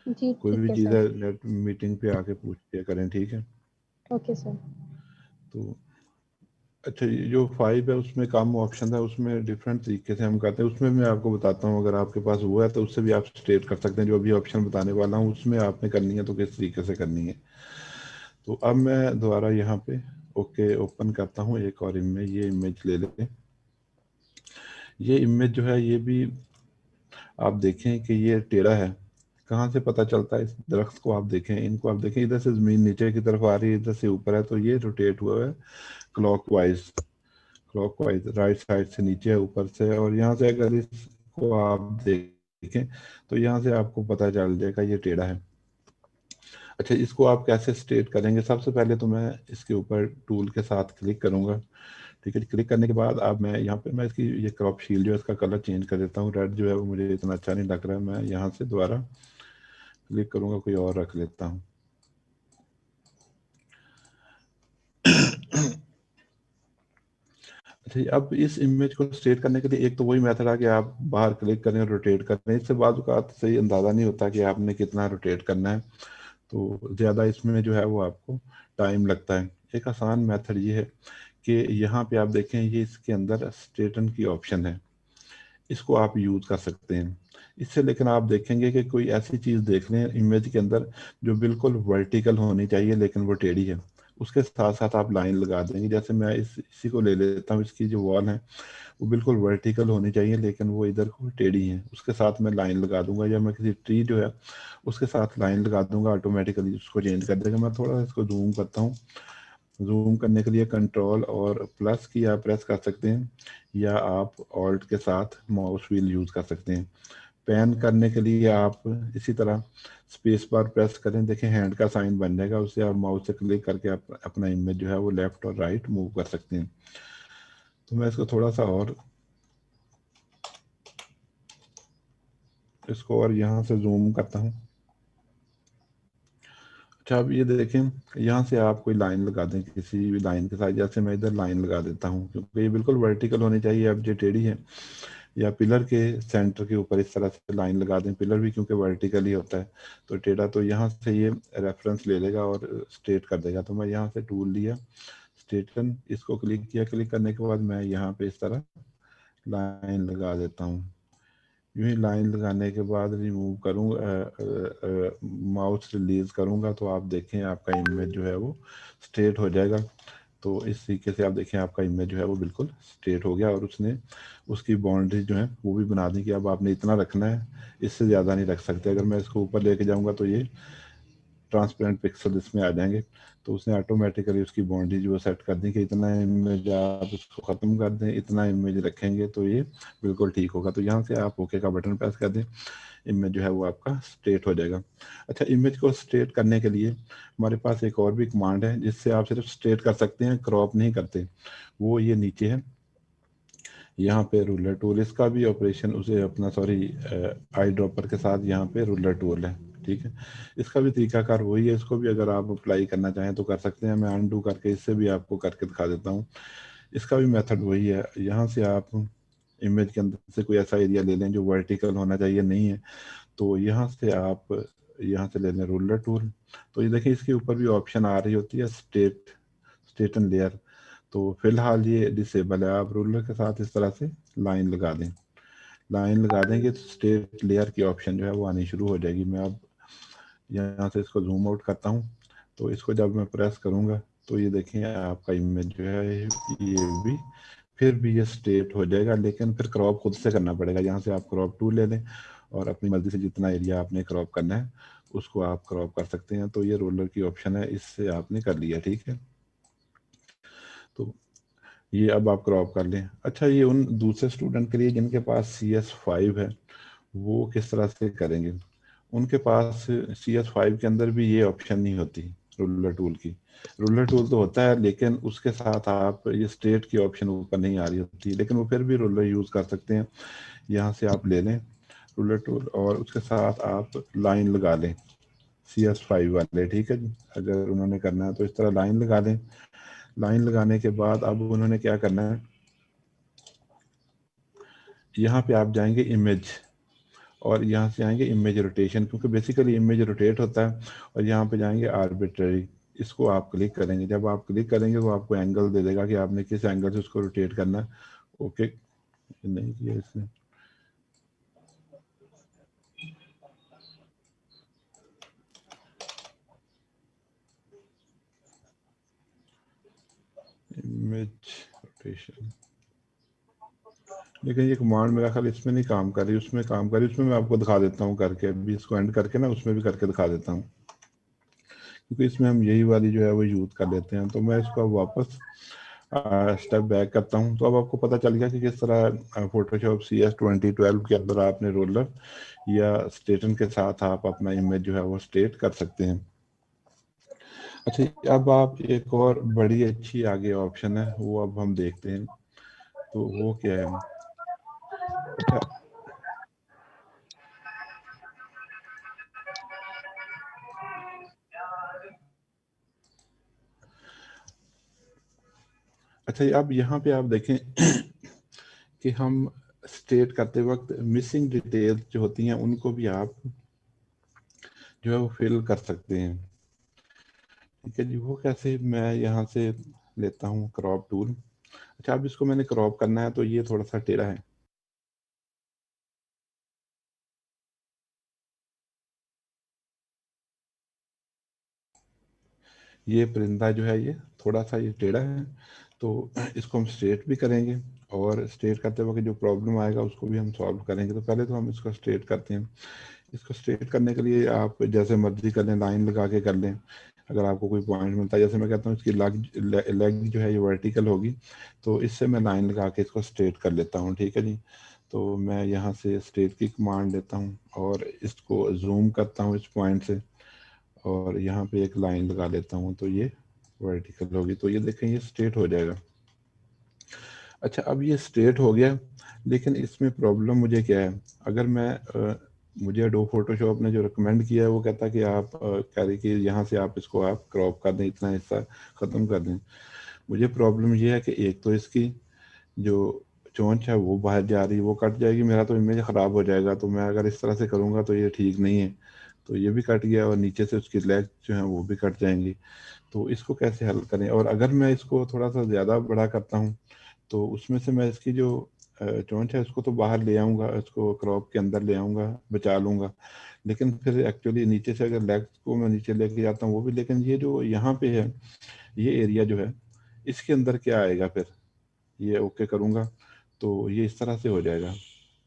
जी कोई ठीक भी है चीज़ सर। है नेट मीटिंग पे आके पूछ लिया करें, ठीक है? Okay sir. तो अच्छा, ये जो 5 है उसमें कम ऑप्शन है, उसमें डिफरेंट तरीके से हम करते हैं, उसमें मैं आपको बताता हूँ। अगर आपके पास वो है तो उससे भी आप स्टेट कर सकते हैं, जो अभी ऑप्शन बताने वाला हूँ उसमें आपने करनी है तो किस तरीके से करनी है। तो अब मैं दोबारा यहाँ पे ओके ओपन करता हूँ एक और इमेज, ये इमेज ले लेते हैं। ये इमेज जो है ये भी आप देखें कि ये टेढ़ा है। कहाँ से पता चलता है? इस दरख्त को आप देखें, इनको आप देखें, इधर से जमीन नीचे की तरफ आ रही है, इधर से ऊपर है, तो ये रोटेट हुआ है क्लॉकवाइज। क्लॉकवाइज राइट साइड से नीचे है, ऊपर से। और यहाँ से अगर इसको आप देखें तो यहाँ से आपको पता चल जाएगा ये टेढ़ा है। अच्छा, इसको आप कैसे स्ट्रेट करेंगे? सबसे पहले तो मैं इसके ऊपर टूल के साथ क्लिक करूंगा, ठीक है? क्लिक करने के बाद अब मैं यहाँ पे, मैं इसकी ये क्रॉप शील्ड जो है इसका कलर चेंज कर देता हूँ। रेड जो है वो मुझे इतना अच्छा नहीं लग रहा है, मैं यहाँ से दोबारा क्लिक करूंगा, कोई और रख लेता हूँ। अच्छा, अब इस इमेज को स्ट्रेट करने के लिए एक तो वही मेथड है कि आप बाहर क्लिक करें और रोटेट करें। इससे बाजू का सही अंदाज़ा नहीं होता कि आपने कितना रोटेट करना है, तो ज़्यादा इसमें जो है वो आपको टाइम लगता है। एक आसान मेथड ये है कि यहाँ पे आप देखें, ये इसके अंदर स्ट्रेटन की ऑप्शन है, इसको आप यूज़ कर सकते हैं इससे। लेकिन आप देखेंगे कि कोई ऐसी चीज़ देख लें इमेज के अंदर जो बिल्कुल वर्टिकल होनी चाहिए लेकिन वो टेढ़ी है, उसके साथ साथ आप लाइन लगा देंगे। जैसे मैं इसी को ले लेता हूँ, इसकी जो वॉल है वो बिल्कुल वर्टिकल होनी चाहिए लेकिन वो इधर को टेढ़ी है, उसके साथ मैं लाइन लगा दूंगा। या मैं किसी ट्री जो है उसके साथ लाइन लगा दूंगा, ऑटोमेटिकली उसको चेंज कर देगा। मैं थोड़ा सा इसको जूम करता हूँ। जूम करने के लिए कंट्रोल और प्लस की आप प्रेस कर सकते हैं, या आप ऑल्ट के साथ माउस व्हील यूज़ कर सकते हैं। पैन करने के लिए आप इसी तरह स्पेस बार प्रेस करें, देखें हैंड का साइन बन जाएगा, उससे आप माउस से क्लिक करके आप अपना इमेज जो है वो लेफ्ट और राइट मूव कर सकते हैं। तो मैं इसको थोड़ा सा और, इसको और यहाँ से जूम करता हूँ। अच्छा, अब ये देखें, यहाँ से आप कोई लाइन लगा दें किसी भी लाइन के साथ। जैसे मैं इधर लाइन लगा देता हूँ क्योंकि ये बिल्कुल वर्टिकल होनी चाहिए, अब जो टेढ़ी है। या पिलर के सेंटर के ऊपर इस तरह से लाइन लगा दें, पिलर भी क्योंकि वर्टिकल ही होता है तो टेढ़ा, तो यहाँ से ये रेफरेंस ले लेगा और स्ट्रेट कर देगा। तो मैं यहाँ से टूल लिया स्ट्रेटन, इसको क्लिक किया, क्लिक करने के बाद मैं यहाँ पे इस तरह लाइन लगा देता हूँ। यूं ही लाइन लगाने के बाद रिमूव करूँगा, माउस रिलीज करूँगा, तो आप देखें आपका इमेज जो है वो स्ट्रेट हो जाएगा। तो इस तरीके से आप देखें आपका इमेज जो है वो बिल्कुल स्ट्रेट हो गया, और उसने उसकी बाउंड्री जो है वो भी बना दी कि अब आपने इतना रखना है, इससे ज़्यादा नहीं रख सकते। अगर मैं इसको ऊपर लेके जाऊँगा तो ये ट्रांसपेरेंट पिक्सल इसमें आ जाएंगे। तो उसने ऑटोमेटिकली उसकी बाउंड्री जो सेट कर दी कि इतना इमेज आप इसको ख़त्म कर दें, इतना इमेज रखेंगे तो ये बिल्कुल ठीक होगा। तो यहाँ से आप ओके का बटन प्रेस कर दें, इमेज जो है वो आपका स्ट्रेट हो जाएगा। अच्छा, इमेज को स्ट्रेट करने के लिए हमारे पास एक और भी कमांड है जिससे आप सिर्फ स्ट्रेट कर सकते हैं, क्रॉप नहीं करते। वो ये नीचे है, यहाँ पे रूलर टूल, इसका भी ऑपरेशन उसे अपना, सॉरी, आई ड्रॉपर के साथ यहाँ पे रूलर टूल है, ठीक है? इसका भी तरीकाकार वही है, इसको भी अगर आप अप्लाई करना चाहें तो कर सकते हैं। मैं अनडू करके इससे भी आपको करके दिखा देता हूँ। इसका भी मेथड वही है, यहाँ से आप इमेज के अंदर से कोई ऐसा एरिया ले लें जो वर्टिकल होना चाहिए, नहीं है तो यहाँ से आप यहाँ से ले लें रूलर टूल। तो ये देखिए इसके ऊपर भी ऑप्शन आ रही होती है स्ट्रेट स्ट्रेटन लेयर, तो फिलहाल ये डिसेबल है। आप रूलर के साथ इस तरह से लाइन लगा दें, लाइन लगा देंगे तो स्ट्रेट लेयर की ऑप्शन जो है वो आनी शुरू हो जाएगी। मैं अब यहाँ से इसको जूम आउट करता हूँ, तो इसको जब मैं प्रेस करूँगा तो ये देखें आपका इमेज जो है ये भी फिर भी ये स्ट्रेट हो जाएगा, लेकिन फिर क्रॉप खुद से करना पड़ेगा। यहाँ से आप क्रॉप टूल ले लें और अपनी मर्जी से जितना एरिया आपने क्रॉप करना है उसको आप क्रॉप कर सकते हैं। तो ये रोलर की ऑप्शन है, इससे आपने कर लिया, ठीक है। तो ये अब आप क्रॉप कर लें। अच्छा, ये उन दूसरे स्टूडेंट के लिए जिनके पास CS5 है, वो किस तरह से करेंगे? उनके पास CS5 के अंदर भी ये ऑप्शन नहीं होती रूलर टूल की। रूलर टूल तो होता है लेकिन उसके साथ आप ये स्ट्रेट की ऑप्शन ऊपर नहीं आ रही होती, लेकिन वो फिर भी रूलर यूज़ कर सकते हैं। यहाँ से आप ले लें रूलर टूल और उसके साथ आप लाइन लगा लें CS5 वाले, ठीक है जी। अगर उन्होंने करना है तो इस तरह लाइन लगा लें। लाइन लगाने के बाद अब उन्होंने क्या करना है, यहाँ पे आप जाएंगे इमेज और यहाँ से आएंगे इमेज रोटेशन, क्योंकि बेसिकली इमेज रोटेट होता है। और यहाँ पे जाएंगे आर्बिट्ररी, इसको आप क्लिक करेंगे। जब आप क्लिक करेंगे वो आपको एंगल दे देगा कि आपने किस एंगल से उसको रोटेट करना है। ओके, नहीं किया इसने। इमेज रोटेशन, लेकिन ये कमांड मेरा ख्याल इसमें नहीं काम कर रही, उसमें काम कर रही। उसमें मैं आपको दिखा देता हूँ करके, अभी इसको एंड करके ना उसमें भी करके दिखा देता हूँ, क्योंकि इसमें हम यही वाली जो है वो यूज़ कर लेते हैं। तो मैं इसको अब वापस स्टेप बैक करता हूँ। तो अब आपको पता चल गया कि किस तरह फोटोशॉप CS 2012 के अंदर आपने रोलर या स्ट्रेटन के साथ आप अपना इमेज जो है वो स्ट्रेट कर सकते हैं। अच्छा, अब आप एक और बड़ी अच्छी आगे ऑप्शन है वो अब हम देखते हैं, तो वो क्या है। अच्छा, अब यहाँ पे आप देखें कि हम स्ट्रेट करते वक्त मिसिंग डिटेल्स जो होती हैं उनको भी आप जो है वो फिल कर सकते हैं, ठीक है जी। वो कैसे, मैं यहाँ से लेता हूँ क्रॉप टूल। अच्छा, अब इसको मैंने क्रॉप करना है तो ये थोड़ा सा टेढ़ा है। ये परिंदा जो है ये थोड़ा सा ये टेढ़ा है, तो इसको हम स्ट्रेट भी करेंगे और स्ट्रेट करते वक्त जो प्रॉब्लम आएगा उसको भी हम सॉल्व करेंगे। तो पहले तो हम इसको स्ट्रेट करते हैं। इसको स्ट्रेट करने के लिए आप जैसे मर्जी कर लें, लाइन लगा के कर लें। अगर आपको कोई पॉइंट मिलता है, जैसे मैं कहता हूँ इसकी लेग जो है ये वर्टिकल होगी, तो इससे मैं लाइन लगा के इसको स्ट्रेट कर लेता हूँ, ठीक है जी। तो मैं यहाँ से स्ट्रेट की कमांड लेता हूँ और इसको जूम करता हूँ इस पॉइंट से और यहाँ पे एक लाइन लगा लेता हूँ, तो ये वर्टिकल होगी। तो ये देखें ये स्ट्रेट हो जाएगा। अच्छा, अब ये स्ट्रेट हो गया, लेकिन इसमें प्रॉब्लम मुझे क्या है, अगर मैं मुझे एडोब फोटोशॉप ने जो रिकमेंड किया है वो कहता है कि आप कह रहे कि यहाँ से आप इसको आप क्रॉप कर दें, इतना हिस्सा ख़त्म कर दें। मुझे प्रॉब्लम ये है कि एक तो इसकी जो चोंच है वो बाहर जा रही है, वो कट जाएगी, मेरा तो इमेज ख़राब हो जाएगा। तो मैं अगर इस तरह से करूँगा तो ये ठीक नहीं है। तो ये भी कट गया और नीचे से उसकी लेग जो है वो भी कट जाएंगी। तो इसको कैसे हल करें? और अगर मैं इसको थोड़ा सा ज़्यादा बड़ा करता हूँ तो उसमें से मैं इसकी जो चोंच है उसको तो बाहर ले आऊँगा, इसको क्रॉप के अंदर ले आऊँगा, बचा लूँगा। लेकिन फिर एक्चुअली नीचे से अगर लेग्स को मैं नीचे लेके जाता हूँ वो भी, लेकिन ये जो यहाँ पे है ये एरिया जो है इसके अंदर क्या आएगा फिर? ये ओके करूँगा तो ये इस तरह से हो जाएगा।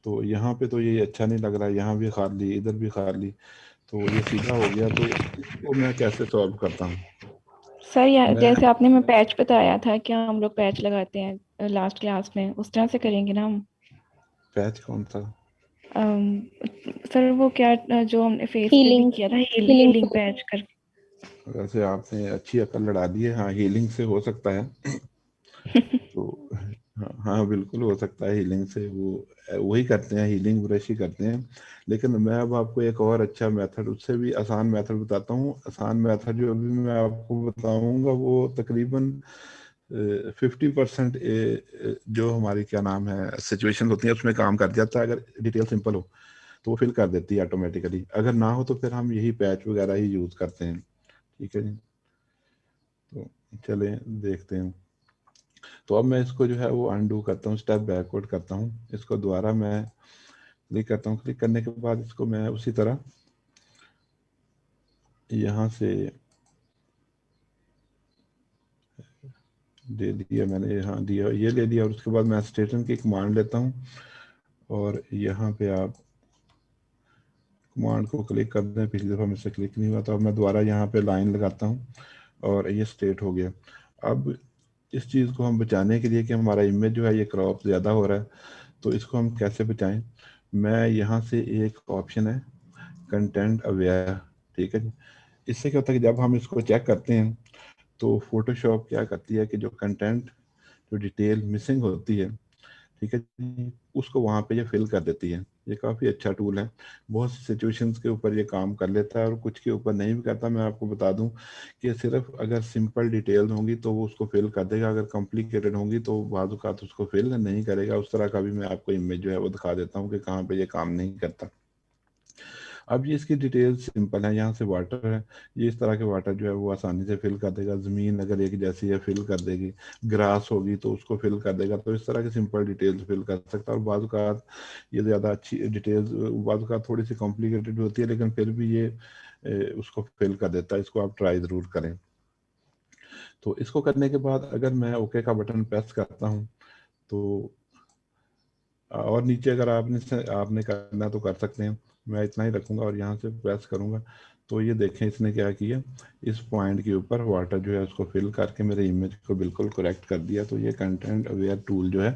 तो यहाँ पे तो ये अच्छा नहीं लग रहा है, यहाँ भी खाली, इधर भी खाली, तो ये सीधा हो गया। तो इसको मैं कैसे सॉल्व करता हूँ? सर यार, मैं जैसे आपने मैं पैच बताया था कि हम लोग पैच लगाते हैं लास्ट क्लास में, उस तरह से करेंगे ना हम। पैच कौन सा? सर वो क्या जो हमने फेस पे भी हीलिंग किया था, हीलिंग हीलिंग पैच कर। वैसे आपने अच्छी अकल लड़ा दी है। हाँ, हीलिंग से हो सकता है। तो हाँ हाँ, बिल्कुल हो सकता है हीलिंग से। वो वही करते हैं, हीलिंग ब्रश ही करते हैं। लेकिन मैं अब आपको एक और अच्छा मेथड, उससे भी आसान मेथड बताता हूँ। आसान मेथड जो अभी मैं आपको बताऊंगा वो तकरीबन 50% जो हमारी क्या नाम है सिचुएशन होती है उसमें काम कर जाता है। अगर डिटेल सिंपल हो तो वो फिल कर देती है ऑटोमेटिकली, अगर ना हो तो फिर हम यही पैच वगैरह ही यूज़ करते हैं, ठीक है जी। तो चलें देखते हैं। तो अब मैं इसको जो है वो अनडू करता हूँ, स्टेप बैकवर्ड करता हूँ, इसको दोबारा मैं क्लिक करता हूँ। क्लिक करने के बाद इसको मैं उसी तरह यहाँ से दे दिया मैंने, यहाँ दिया, ये ले लिया। और उसके बाद मैं स्ट्रेटन की कमांड लेता हूँ और यहाँ पे आप कमांड को क्लिक कर दें। पिछली दफ़ा मुझसे क्लिक नहीं हुआ था। अब मैं दोबारा यहाँ पे लाइन लगाता हूँ और ये स्ट्रेट हो गया। अब इस चीज़ को हम बचाने के लिए कि हमारा इमेज जो है ये क्रॉप ज़्यादा हो रहा है, तो इसको हम कैसे बचाएं। मैं यहाँ से एक ऑप्शन है कंटेंट अवेयर, ठीक है जी। इससे क्या होता है कि जब हम इसको चेक करते हैं तो फोटोशॉप क्या करती है कि जो कंटेंट, जो डिटेल मिसिंग होती है, ठीक है जी, उसको वहाँ पे ये फिल कर देती है। ये काफ़ी अच्छा टूल है, बहुत सी सिचुएशंस के ऊपर ये काम कर लेता है और कुछ के ऊपर नहीं भी करता। मैं आपको बता दूं कि सिर्फ अगर सिंपल डिटेल्स होंगी तो वो उसको फिल कर देगा, अगर कॉम्प्लिकेटेड होंगी तो बाज़ औक़ात उसको फिल नहीं करेगा। उस तरह का भी मैं आपको इमेज जो है वो दिखा देता हूँ कि कहाँ पे ये काम नहीं करता। अब ये इसकी डिटेल्स सिंपल है, यहाँ से वाटर है, ये इस तरह के वाटर जो है वो आसानी से फिल कर देगा। ज़मीन अगर एक जैसी है फिल कर देगी, ग्रास होगी तो उसको फिल कर देगा। तो इस तरह की सिंपल डिटेल्स फिल कर सकता है। और बाज़ औक़ात ये ज़्यादा अच्छी डिटेल्स, बाज़ औक़ात थोड़ी सी कॉम्प्लिकेटेड होती है, लेकिन फिर भी ये उसको फिल कर देता है। इसको आप ट्राई ज़रूर करें। तो इसको करने के बाद अगर मैं ओके का बटन प्रेस करता हूँ तो और नीचे अगर आपने करना तो कर सकते हैं, मैं इतना ही रखूंगा और यहाँ से प्रेस करूंगा तो ये देखें इसने क्या किया, इस पॉइंट के ऊपर वाटर जो है उसको फिल करके मेरे इमेज को बिल्कुल करेक्ट कर दिया। तो ये कंटेंट अवेयर टूल जो है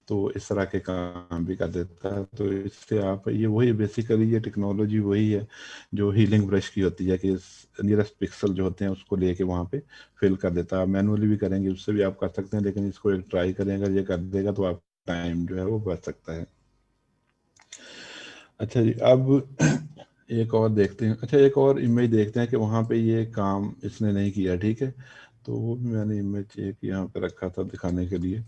तो इस तरह के काम भी कर देता है। तो इससे आप, ये वही बेसिकली ये टेक्नोलॉजी वही है जो हीलिंग ब्रश की होती है कि नियरेस्ट पिक्सल जो होते हैं उसको लेके वहाँ पे फिल कर देता है। आप मैनुअली भी करेंगे उससे भी आप कर सकते हैं, लेकिन इसको एक ट्राई करें, अगर ये कर देगा तो आप टाइम जो है वो बच सकता है। अच्छा जी, अब एक और देखते हैं। अच्छा, एक और इमेज देखते हैं कि वहाँ पे ये काम इसने नहीं किया, ठीक है। तो वो भी मैंने इमेज एक यहाँ पे रखा था दिखाने के लिए।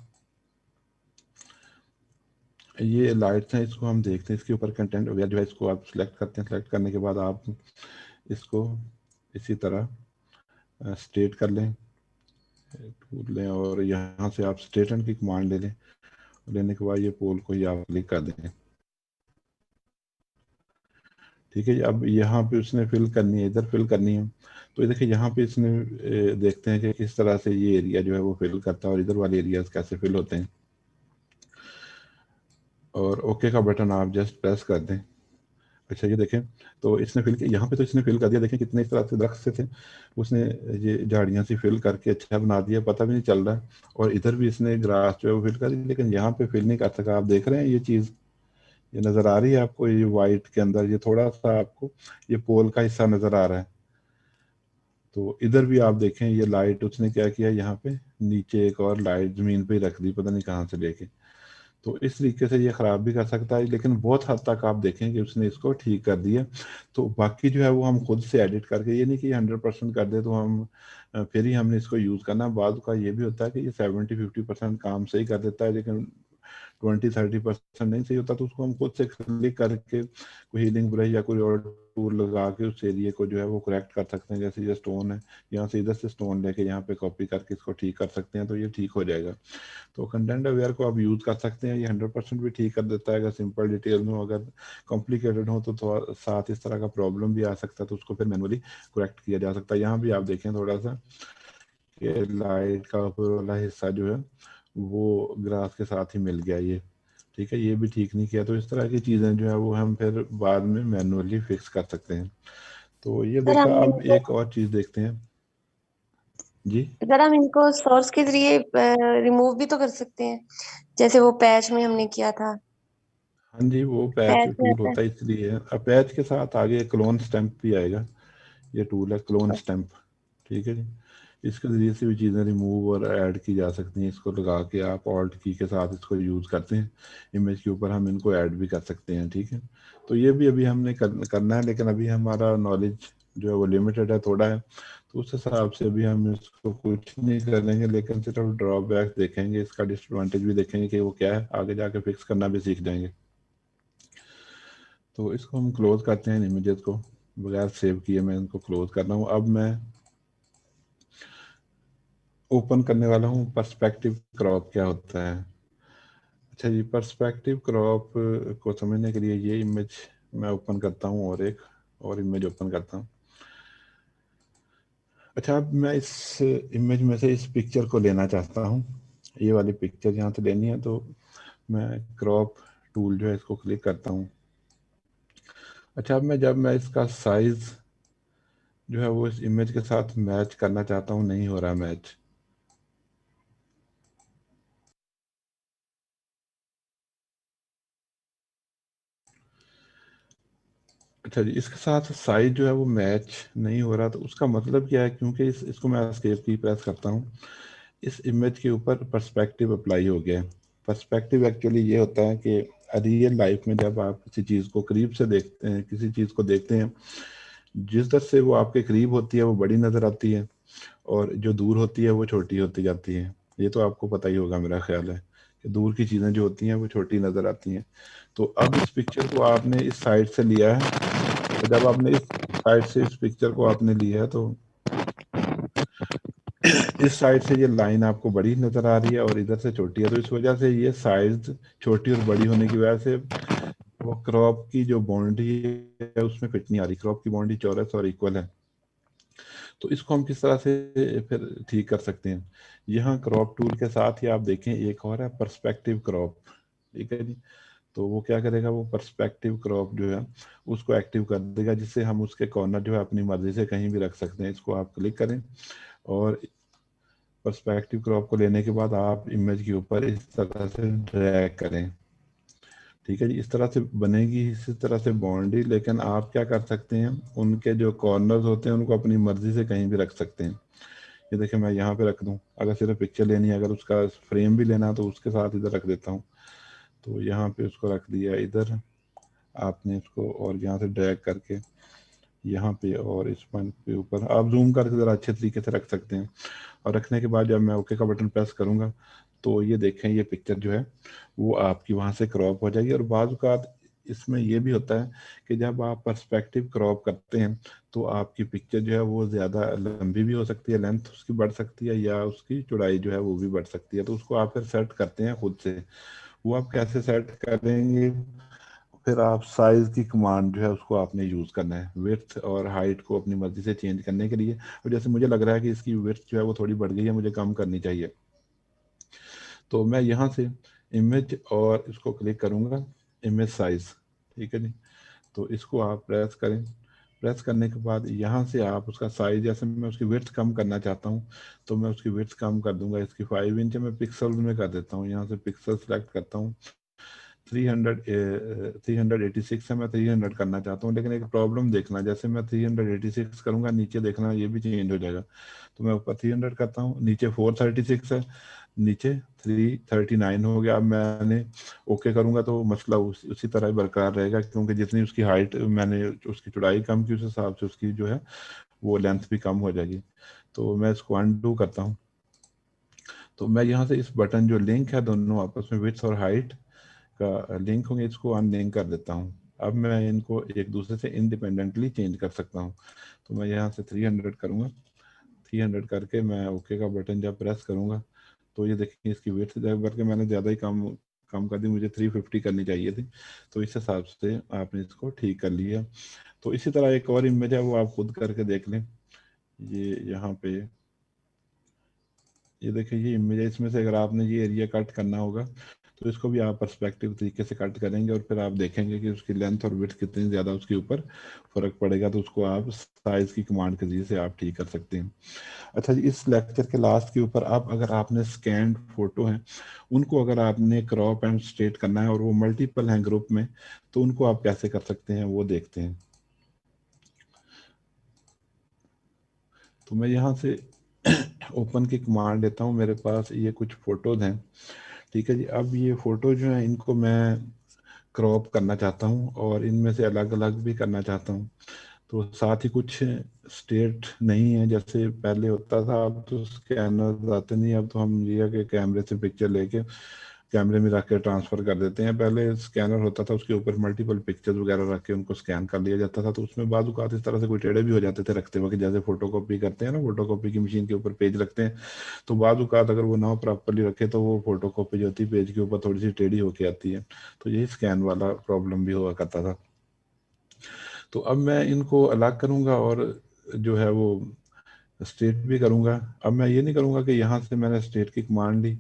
ये लाइट्स हैं, इसको हम देखते हैं। इसके ऊपर कंटेंट अवेयर जो है इसको आप सिलेक्ट करते हैं। सिलेक्ट करने के बाद आप इसको इसी तरह स्ट्रेट कर लें, टूट लें और यहाँ से आप स्ट्रेटन की कमांड ले लें। लेने के बाद ये पोल को ही आप क्लिक कर दें, ठीक है। अब यहाँ पे उसने फिल करनी है, इधर फिल करनी है। तो ये देखिए यहाँ पे इसने देखते हैं कि किस तरह से ये एरिया जो है वो फिल करता है और इधर वाले एरियाज कैसे फिल होते हैं। और ओके का बटन आप जस्ट प्रेस कर दें। अच्छा, ये देखें तो इसने फिल किया, यहाँ पे तो इसने फिल कर दिया। देखें कितने इस तरह से दरख्त से थे, उसने ये झाड़ियाँ सी फिल करके अच्छा बना दिया, पता भी नहीं चल रहा है। और इधर भी इसने ग्रास जो है वो फिल कर दी, लेकिन यहाँ पे फिल नहीं कर सका। आप देख रहे हैं ये चीज़, ये नज़र आ रही है आपको, ये वाइट के अंदर ये थोड़ा सा आपको ये पोल का हिस्सा नज़र आ रहा है। तो इधर भी आप देखें ये लाइट उसने क्या किया, यहाँ पे नीचे एक और लाइट ज़मीन पे ही रख दी, पता नहीं कहाँ से लेके। तो इस तरीके से ये ख़राब भी कर सकता है, लेकिन बहुत हद तक आप देखें कि उसने इसको ठीक कर दिया। तो बाकी जो है वो हम खुद से एडिट करके, ये नहीं कि 100% कर दे तो हम फिर ही हमने इसको यूज़ करना। बाद का ये भी होता है कि ये 70-50% काम सही कर देता है, लेकिन 20-30% नहीं सही होता। तो उसको हम खुद से क्लिक करके कोई हीलिंग ब्रश या कोई और टूल लगा के उस एरिया को जो है वो करेक्ट कर सकते हैं। जैसे ये स्टोन है, यहाँ से इधर से स्टोन लेके यहाँ पे कॉपी करके इसको ठीक कर सकते हैं, तो ये ठीक हो जाएगा। तो कंटेंट अवेयर को आप यूज़ कर सकते हैं। ये 100% भी ठीक कर देता है अगर सिंपल डिटेल में हो। अगर कॉम्प्लिकेटेड हो तो थोड़ा साथ इस तरह का प्रॉब्लम भी आ सकता है, तो उसको फिर मैनुअली करेक्ट किया जा सकता है। यहाँ भी आप देखें थोड़ा सा कि लाइट का ऊपर वाला हिस्सा जो है वो ग्रास के साथ ही मिल गया, ये ठीक है, ये भी ठीक नहीं किया। तो इस तरह की चीज़ें जो है वो हम फिर बाद में मैनुअली फिक्स कर सकते हैं। तो ये सर देखा। हम अब इनको एक और चीज़ देखते हैं जी। सर हम इनको सोर्स के जरिए रिमूव भी तो कर सकते हैं, जैसे वो पैच में हमने किया था। हाँ जी, वो पैच पैच में टूल आता है। होता है इसलिए। अब पैच के साथ आगे क्लोन स्टैम्प भी आएगा। ये टूल है क्लोन स्टैम्प, ठीक है जी। इसके ज़रिए से भी चीज़ें रिमूव और ऐड की जा सकती हैं। इसको लगा के आप ऑल्ट की के साथ इसको यूज़ करते हैं, इमेज के ऊपर हम इनको ऐड भी कर सकते हैं, ठीक है। तो ये भी अभी हमने करना है, लेकिन अभी हमारा नॉलेज जो है वो लिमिटेड है, थोड़ा है। तो उस हिसाब से अभी हम इसको कुछ नहीं करेंगे, लेकिन सिर्फ ड्रॉबैक देखेंगे, इसका डिसएडवांटेज भी देखेंगे कि वो क्या है, आगे जाके फिक्स करना भी सीख जाएंगे। तो इसको हम क्लोज करते हैं, इमेजेस को बगैर सेव किए मैं इनको क्लोज कर रहा हूँ। अब मैं ओपन करने वाला हूँ पर्सपेक्टिव क्रॉप क्या होता है। अच्छा जी, पर्सपेक्टिव क्रॉप को समझने के लिए ये इमेज मैं ओपन करता हूँ और एक और इमेज ओपन करता हूँ। अच्छा, अब मैं इस इमेज में से इस पिक्चर को लेना चाहता हूँ, ये वाली पिक्चर यहाँ से लेनी है, तो मैं क्रॉप टूल जो है इसको क्लिक करता हूँ। अच्छा, अब जब मैं इसका साइज जो है वो इस इमेज के साथ मैच करना चाहता हूँ, नहीं हो रहा मैच। अच्छा जी, इसके साथ साइज जो है वो मैच नहीं हो रहा, तो उसका मतलब क्या है, क्योंकि इसको मैं एस्केप की प्रेस करता हूँ, इस इमेज के ऊपर पर्सपेक्टिव अप्लाई हो गया है। पर्सपेक्टिव एक्चुअली ये होता है कि रियल लाइफ में जब आप किसी चीज़ को करीब से देखते हैं, किसी चीज़ को देखते हैं, जिस दर से वो आपके करीब होती है वो बड़ी नज़र आती है, और जो दूर होती है वो छोटी होती जाती है। ये तो आपको पता ही होगा, मेरा ख्याल है कि दूर की चीज़ें जो होती हैं वो छोटी नज़र आती हैं। तो अब इस पिक्चर को आपने इस साइड से लिया है, तो जब आपने इस साइड से इस पिक्चर को आपने लिया है, तो इस साइड से ये लाइन आपको बड़ी नज़र आ रही है और इधर से छोटी है, तो इस वजह से ये साइज छोटी और बड़ी होने की वजह से वो क्रॉप की जो बाउंड्री है उसमें फिट नहीं आ रही। क्रॉप की बाउंड्री चौरस और इक्वल है। तो इसको हम किस तरह से फिर ठीक कर सकते हैं? यहाँ क्रॉप टूल के साथ ही आप देखें एक और है पर्सपेक्टिव क्रॉप, ठीक है जी। तो वो क्या करेगा, वो पर्सपेक्टिव क्रॉप जो है उसको एक्टिव कर देगा, जिससे हम उसके कॉर्नर जो है अपनी मर्जी से कहीं भी रख सकते हैं। इसको आप क्लिक करें और पर्सपेक्टिव क्रॉप को लेने के बाद आप इमेज के ऊपर इस तरह से ड्रैग करें, ठीक है जी। इस तरह से बनेगी इसी तरह से बाउंड्री, लेकिन आप क्या कर सकते हैं, उनके जो कॉर्नर्स होते हैं उनको अपनी मर्जी से कहीं भी रख सकते हैं। ये देखिए, मैं यहाँ पे रख दूँ, अगर सिर्फ पिक्चर लेनी है, अगर उसका फ्रेम भी लेना है तो उसके साथ इधर रख देता हूँ। तो यहाँ पे उसको रख दिया इधर आपने इसको, और यहाँ से ड्रैग करके यहाँ पे और इस पॉइंट पे ऊपर आप जूम करके ज़रा अच्छे तरीके से रख सकते हैं। और रखने के बाद जब मैं ओके का बटन प्रेस करूँगा तो ये देखें, ये पिक्चर जो है वो आपकी वहाँ से क्रॉप हो जाएगी। और बाज़ औक़ात इसमें ये भी होता है कि जब आप पर्सपेक्टिव क्रॉप करते हैं तो आपकी पिक्चर जो है वो ज़्यादा लंबी भी हो सकती है, लेंथ उसकी बढ़ सकती है, या उसकी चौड़ाई जो है वो भी बढ़ सकती है। तो उसको आप फिर सेट करते हैं खुद से। वो आप कैसे सेट करेंगे, फिर आप साइज की कमांड जो है उसको आपने यूज़ करना है, विड्थ और हाइट को अपनी मर्जी से चेंज करने के लिए। और जैसे मुझे लग रहा है कि इसकी विड्थ जो है वो थोड़ी बढ़ गई है, मुझे कम करनी चाहिए, तो मैं यहाँ से इमेज और इसको क्लिक करूँगा, इमेज साइज, ठीक है जी। तो इसको आप प्रेस करें, प्रेस करने के बाद यहाँ से आप उसका साइज, जैसे मैं उसकी विड्थ कम करना चाहता हूँ तो मैं उसकी विड्थ कम कर दूंगा, इसकी 5 इंच मैं पिक्सल में कर देता हूँ। यहाँ से पिक्सल सेलेक्ट करता हूँ, 386 है, मैं 300 करना चाहता हूँ। लेकिन एक प्रॉब्लम देखना, जैसे मैं 386 करूँगा नीचे देखना ये भी चेंज हो जाएगा। तो मैं ऊपर 300 करता हूँ, नीचे 436 है, नीचे 339 हो गया। अब मैंने ओके करूँगा तो मसला उसी तरह ही बरकरार रहेगा, क्योंकि जितनी उसकी हाइट मैंने उसकी चौड़ाई कम की उस हिसाब से उसकी जो है वो लेंथ भी कम हो जाएगी। तो मैं इसको अनडू करता हूँ। तो मैं यहाँ से इस बटन जो लिंक है दोनों आपस में, विड्थ और हाइट का लिंक होंगे, इसको अनलिंक कर देता हूँ। अब मैं इनको एक दूसरे से इंडिपेंडेंटली चेंज कर सकता हूँ। तो मैं यहाँ से 300 करूँगा, 300 करके मैं ओके का बटन जब प्रेस करूँगा तो ये देखिए इसकी विड्थ करके मैंने ज़्यादा ही कम कम कर दी, मुझे 350 करनी चाहिए थी। तो इस हिसाब से आपने इसको ठीक कर लिया। तो इसी तरह एक और इमेज है, वो आप खुद करके देख लें। ये यहाँ पे ये देखिए, ये इमेज है, इसमें से अगर आपने ये एरिया कट करना होगा तो इसको भी आप पर्सपेक्टिव तरीके से कट करेंगे, और फिर आप देखेंगे कि उसकी लेंथ और विड्थ कितनी ज़्यादा उसके ऊपर फर्क पड़ेगा। तो उसको आप साइज की कमांड के जरिए से आप ठीक कर सकते हैं। अच्छा जी, इस लेक्चर के लास्ट के ऊपर आप, अगर आपने स्कैन्ड फोटो हैं उनको अगर आपने क्रॉप एंड स्ट्रेट करना है और वो मल्टीपल हैं ग्रुप में, तो उनको आप कैसे कर सकते हैं वो देखते हैं। तो मैं यहाँ से ओपन की कमांड लेता हूँ, मेरे पास ये कुछ फोटोज हैं, ठीक है जी। अब ये फ़ोटो जो है इनको मैं क्रॉप करना चाहता हूँ और इनमें से अलग अलग भी करना चाहता हूँ। तो साथ ही कुछ स्टेट नहीं है जैसे पहले होता था, अब तो स्कैनर आते नहीं, अब तो हम लिया के कैमरे से पिक्चर लेके कैमरे में रख के ट्रांसफ़र कर देते हैं। पहले स्कैनर होता था, उसके ऊपर मल्टीपल पिक्चर्स वगैरह रख के उनको स्कैन कर लिया जाता था, तो उसमें बाज़ औक़ात इस तरह से कोई टेढ़े भी हो जाते थे रखते वक्त, जैसे फ़ोटोकॉपी करते हैं ना, फ़ोटोकॉपी की मशीन के ऊपर पेज रखते हैं, तो बाज़ औक़ात अगर वो ना प्रॉपरली रखे तो वो फ़ोटोकॉपी जो होती है पेज के ऊपर थोड़ी सी टेढ़ी होके आती है, तो यही स्कैन वाला प्रॉब्लम भी हुआ करता था। तो अब मैं इनको अलग करूँगा और जो है वो स्टेट भी करूँगा। अब मैं ये नहीं करूँगा कि यहाँ से मैंने स्टेट की कमांड ली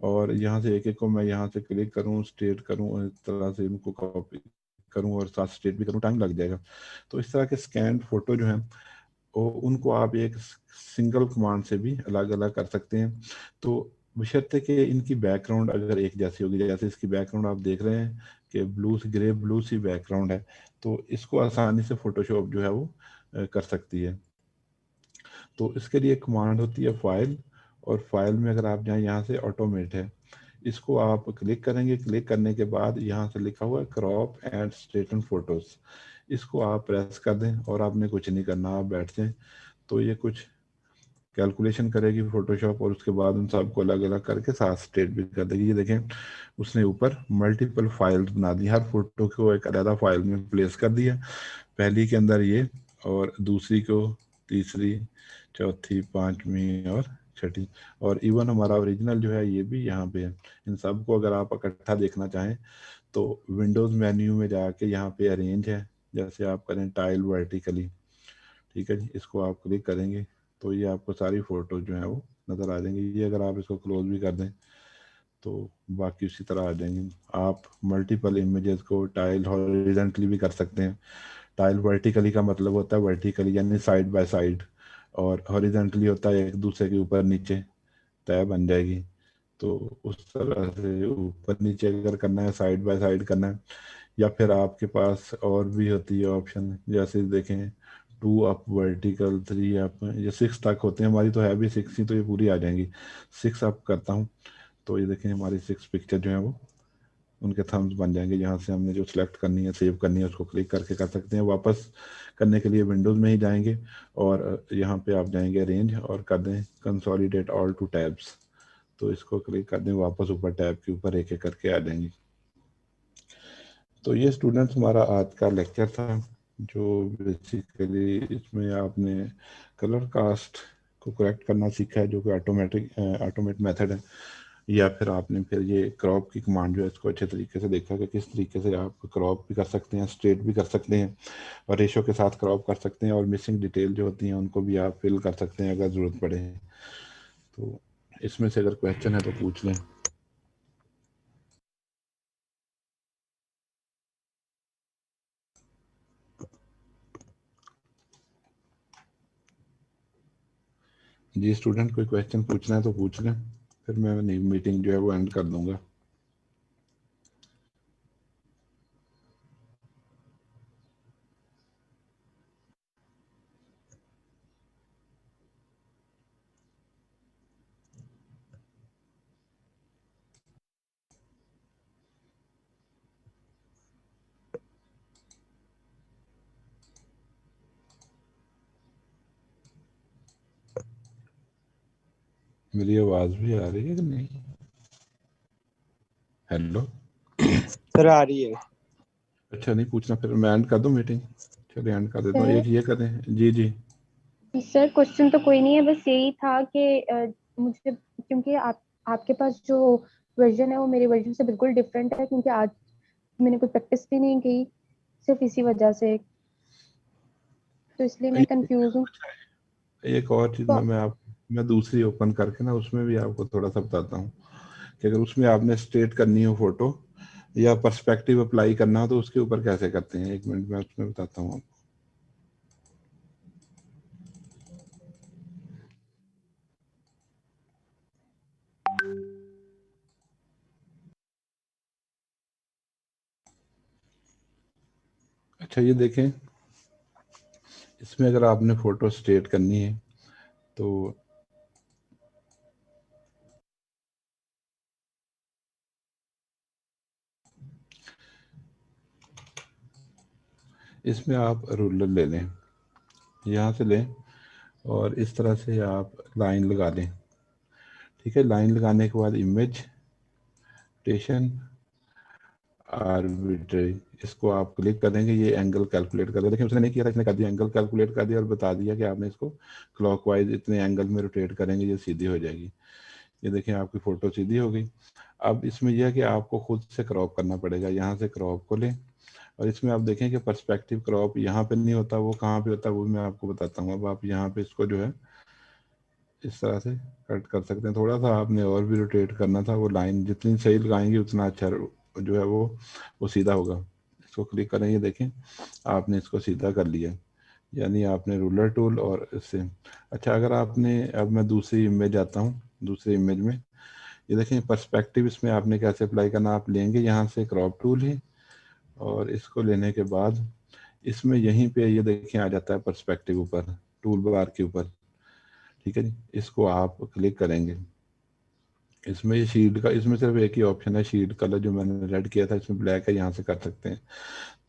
और यहाँ से एक-एक को मैं यहाँ से क्लिक करूँ, स्टेट करूँ और इस तरह से इनको कॉपी करूँ और साथ स्टेट भी करूँ, टाइम लग जाएगा। तो इस तरह के स्कैन्ड फ़ोटो जो हैं वो उनको आप एक सिंगल कमांड से भी अलग-अलग कर सकते हैं। तो बशर्ते कि इनकी बैकग्राउंड अगर एक जैसी होगी, जैसे इसकी बैकग्राउंड आप देख रहे हैं कि ब्लू सी ग्रे ब्लू सी बैकग्राउंड है, तो इसको आसानी से फ़ोटोशॉप जो है वो कर सकती है। तो इसके लिए कमांड होती है फाइल, और फाइल में अगर आप जाएँ यहाँ से ऑटोमेट है, इसको आप क्लिक करेंगे, क्लिक करने के बाद यहाँ से लिखा हुआ है क्रॉप एंड स्ट्रेटन फोटोज़, इसको आप प्रेस कर दें और आपने कुछ नहीं करना, आप बैठ जाएँ, तो ये कुछ कैलकुलेशन करेगी फ़ोटोशॉप और उसके बाद उन सबको अलग-अलग करके साथ स्ट्रेट भी कर देगी। ये देखें उसने ऊपर मल्टीपल फाइल्स बना दी, हर फ़ोटो को एक अलग फाइल में प्लेस कर दिया। पहली के अंदर ये और दूसरी को, तीसरी, चौथी, पाँचवीं और छठी, और इवन हमारा ओरिजिनल जो है ये भी यहाँ पे है। इन सब को अगर आप इकट्ठा देखना चाहें तो विंडोज़ मेन्यू में जाके यहाँ पे अरेंज है, जैसे आप करें टाइल वर्टिकली, ठीक है जी, इसको आप क्लिक करेंगे तो ये आपको सारी फ़ोटो जो है वो नज़र आ जाएंगी। ये अगर आप इसको क्लोज भी कर दें तो बाकी उसी तरह आ जाएंगे। आप मल्टीपल इमेजेस को टाइल हॉरिजॉन्टली भी कर सकते हैं। टाइल वर्टिकली का मतलब होता है वर्टिकली यानी साइड बाय साइड, और हॉरिजॉन्टली होता है एक दूसरे के ऊपर नीचे तय बन जाएगी। तो उस तरह से ऊपर नीचे अगर करना है, साइड बाय साइड करना है, या फिर आपके पास और भी होती है ऑप्शन, जैसे देखें 2 अप वर्टिकल, 3 अप, ये 6 तक होते हैं। हमारी तो है भी 6 ही, तो ये पूरी आ जाएंगी। 6 अप करता हूँ तो ये देखें हमारी 6 पिक्चर जो है वो उनके थम्स बन जाएंगे। यहाँ से हमने जो सिलेक्ट करनी है, सेव करनी है, उसको क्लिक करके कर सकते हैं। वापस करने के लिए विंडोज़ में ही जाएंगे और यहाँ पे आप जाएंगे रेंज और कर दें कंसोलिडेट ऑल टू टैब्स, तो इसको क्लिक कर दें, वापस ऊपर टैब के ऊपर एक एक करके आ जाएंगी। तो ये स्टूडेंट्स हमारा आज का लेक्चर था, जो बेसिकली इसमें आपने कलर कास्ट को करेक्ट करना सीखा है, जो कि ऑटोमेट मेथड है, या फिर आपने फिर ये क्रॉप की कमांड जो है इसको अच्छे तरीके से देखा कि किस तरीके से आप क्रॉप भी कर सकते हैं, स्ट्रेट भी कर सकते हैं, और रेशो के साथ क्रॉप कर सकते हैं, और मिसिंग डिटेल जो होती हैं उनको भी आप फिल कर सकते हैं अगर ज़रूरत पड़े। तो इसमें से अगर क्वेश्चन है तो पूछ लें। जी स्टूडेंट, कोई क्वेश्चन पूछना है तो पूछ लें, फिर मैं मीटिंग जो है वो एंड कर दूंगा। मेरी आवाज भी आ रही है कि नहीं? हेलो सर आ रही है। अच्छा, नहीं पूछना, फिर मैं एंड कर दूं मीटिंग? चलिए एंड कर देता हूँ। एक ये करें। जी जी सर क्वेश्चन तो कोई नहीं है, बस यही था कि मुझे, क्योंकि आपके पास जो वर्जन है वो मेरे वर्जन से बिल्कुल डिफरेंट है, क्योंकि आज मैंने कोई प्रैक्टिस भी नहीं की, सिर्फ इसी वजह से, तो इसलिए मैं कंफ्यूज हूँ। एक और चीज तो मैं दूसरी ओपन करके ना उसमें भी आपको थोड़ा सा बताता हूँ कि अगर उसमें आपने स्ट्रेट करनी हो फोटो या पर्सपेक्टिव अप्लाई करना हो तो उसके ऊपर कैसे करते हैं। 1 मिनट में उसमें बताता हूँ आपको। अच्छा ये देखें, इसमें अगर आपने फोटो स्ट्रेट करनी है तो इसमें आप रूलर ले लें, यहाँ से लें और इस तरह से आप लाइन लगा लें। ठीक है, लाइन लगाने के बाद इमेज, रोटेशन आर्बिट्रेरी, इसको आप क्लिक करेंगे, ये एंगल कैलकुलेट कर देगा। देखिए उसने नहीं किया था, इसने कर दिया, एंगल कैलकुलेट कर दिया और बता दिया कि आपने इसको क्लॉकवाइज इतने एंगल में रोटेट करेंगे ये सीधी हो जाएगी। ये देखिए आपकी फोटो सीधी हो गई। अब इसमें यह है कि आपको खुद से क्रॉप करना पड़ेगा। यहाँ से क्रॉप को लें और इसमें आप देखें कि पर्सपेक्टिव क्रॉप यहाँ पे नहीं होता, वो कहाँ पे होता है वो मैं आपको बताता हूँ। अब आप यहाँ पे इसको जो है इस तरह से कट कर सकते हैं। थोड़ा सा आपने और भी रोटेट करना था, वो लाइन जितनी सही लगाएंगे उतना अच्छा जो है वो सीधा होगा। इसको क्लिक करें, ये देखें आपने इसको सीधा कर लिया, यानी आपने रूलर टूल और इससे। अच्छा, अगर आपने, अब मैं दूसरी इमेज आता हूँ, दूसरी इमेज में ये देखें पर्सपेक्टिव इसमें आपने कैसे अप्लाई करना। आप लेंगे यहाँ से क्रॉप टूल ही, और इसको लेने के बाद इसमें यहीं पे ये देखें आ जाता है पर्सपेक्टिव ऊपर टूल बार के ऊपर, ठीक है जी। इसको आप क्लिक करेंगे, इसमें ये शील्ड का, इसमें सिर्फ एक ही ऑप्शन है शील्ड कलर, जो मैंने रेड किया था इसमें ब्लैक है, यहाँ से कर सकते हैं।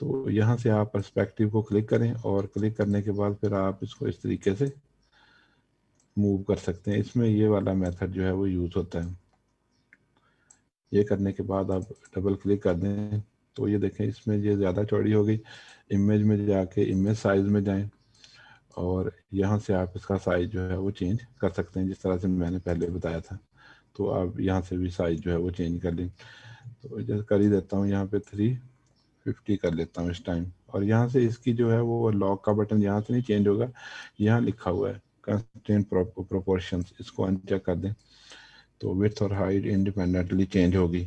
तो यहाँ से आप पर्सपेक्टिव को क्लिक करें और क्लिक करने के बाद फिर आप इसको इस तरीके से मूव कर सकते हैं। इसमें ये वाला मेथड जो है वो यूज़ होता है। ये करने के बाद आप डबल क्लिक कर दें तो ये देखें इसमें ये ज़्यादा चौड़ी हो गई। इमेज में जाके इमेज साइज़ में जाएं और यहाँ से आप इसका साइज़ जो है वो चेंज कर सकते हैं, जिस तरह से मैंने पहले बताया था। तो आप यहाँ से भी साइज़ जो है वो चेंज कर लें। तो जैसे कर ही देता हूँ, यहाँ पे 350 कर लेता हूँ इस टाइम। और यहाँ से इसकी जो है वो लॉक का बटन यहाँ से नहीं चेंज होगा, यहाँ लिखा हुआ है कंस्ट्रेंट प्रोपोर्शंस, इसको अनचेक कर दें तो विड्थ और हाइट इंडिपेंडेंटली चेंज होगी।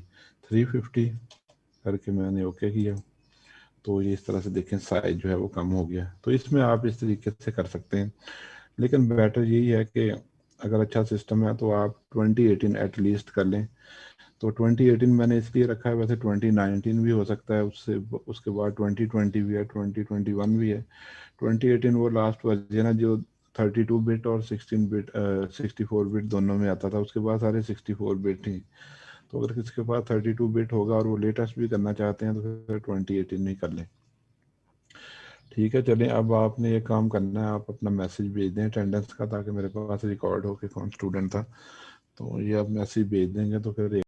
350 करके मैंने ओके किया तो ये इस तरह से देखें साइज जो है वो कम हो गया। तो इसमें आप इस तरीके से कर सकते हैं, लेकिन बेटर यही है कि अगर अच्छा सिस्टम है तो आप 2018 एटलीस्ट कर लें। तो 2018 मैंने इसलिए रखा है, वैसे 2019 भी हो सकता है, उससे उसके बाद 2020 भी है, 2021 भी है। 2018 वो लास्ट वर्जन है जो 32 बिट और 16 बिट 64 बिट दोनों में आता था, उसके बाद सारे 64 बिट ही। तो अगर किसी के पास 32 बिट होगा और वो लेटेस्ट भी करना चाहते हैं तो फिर 2018 ही कर लें। ठीक है, चलें अब आपने ये काम करना है, आप अपना मैसेज भेज दें अटेंडेंस का, ताकि मेरे पास रिकॉर्ड हो कि कौन स्टूडेंट था। तो ये आप मैसेज भेज देंगे तो फिर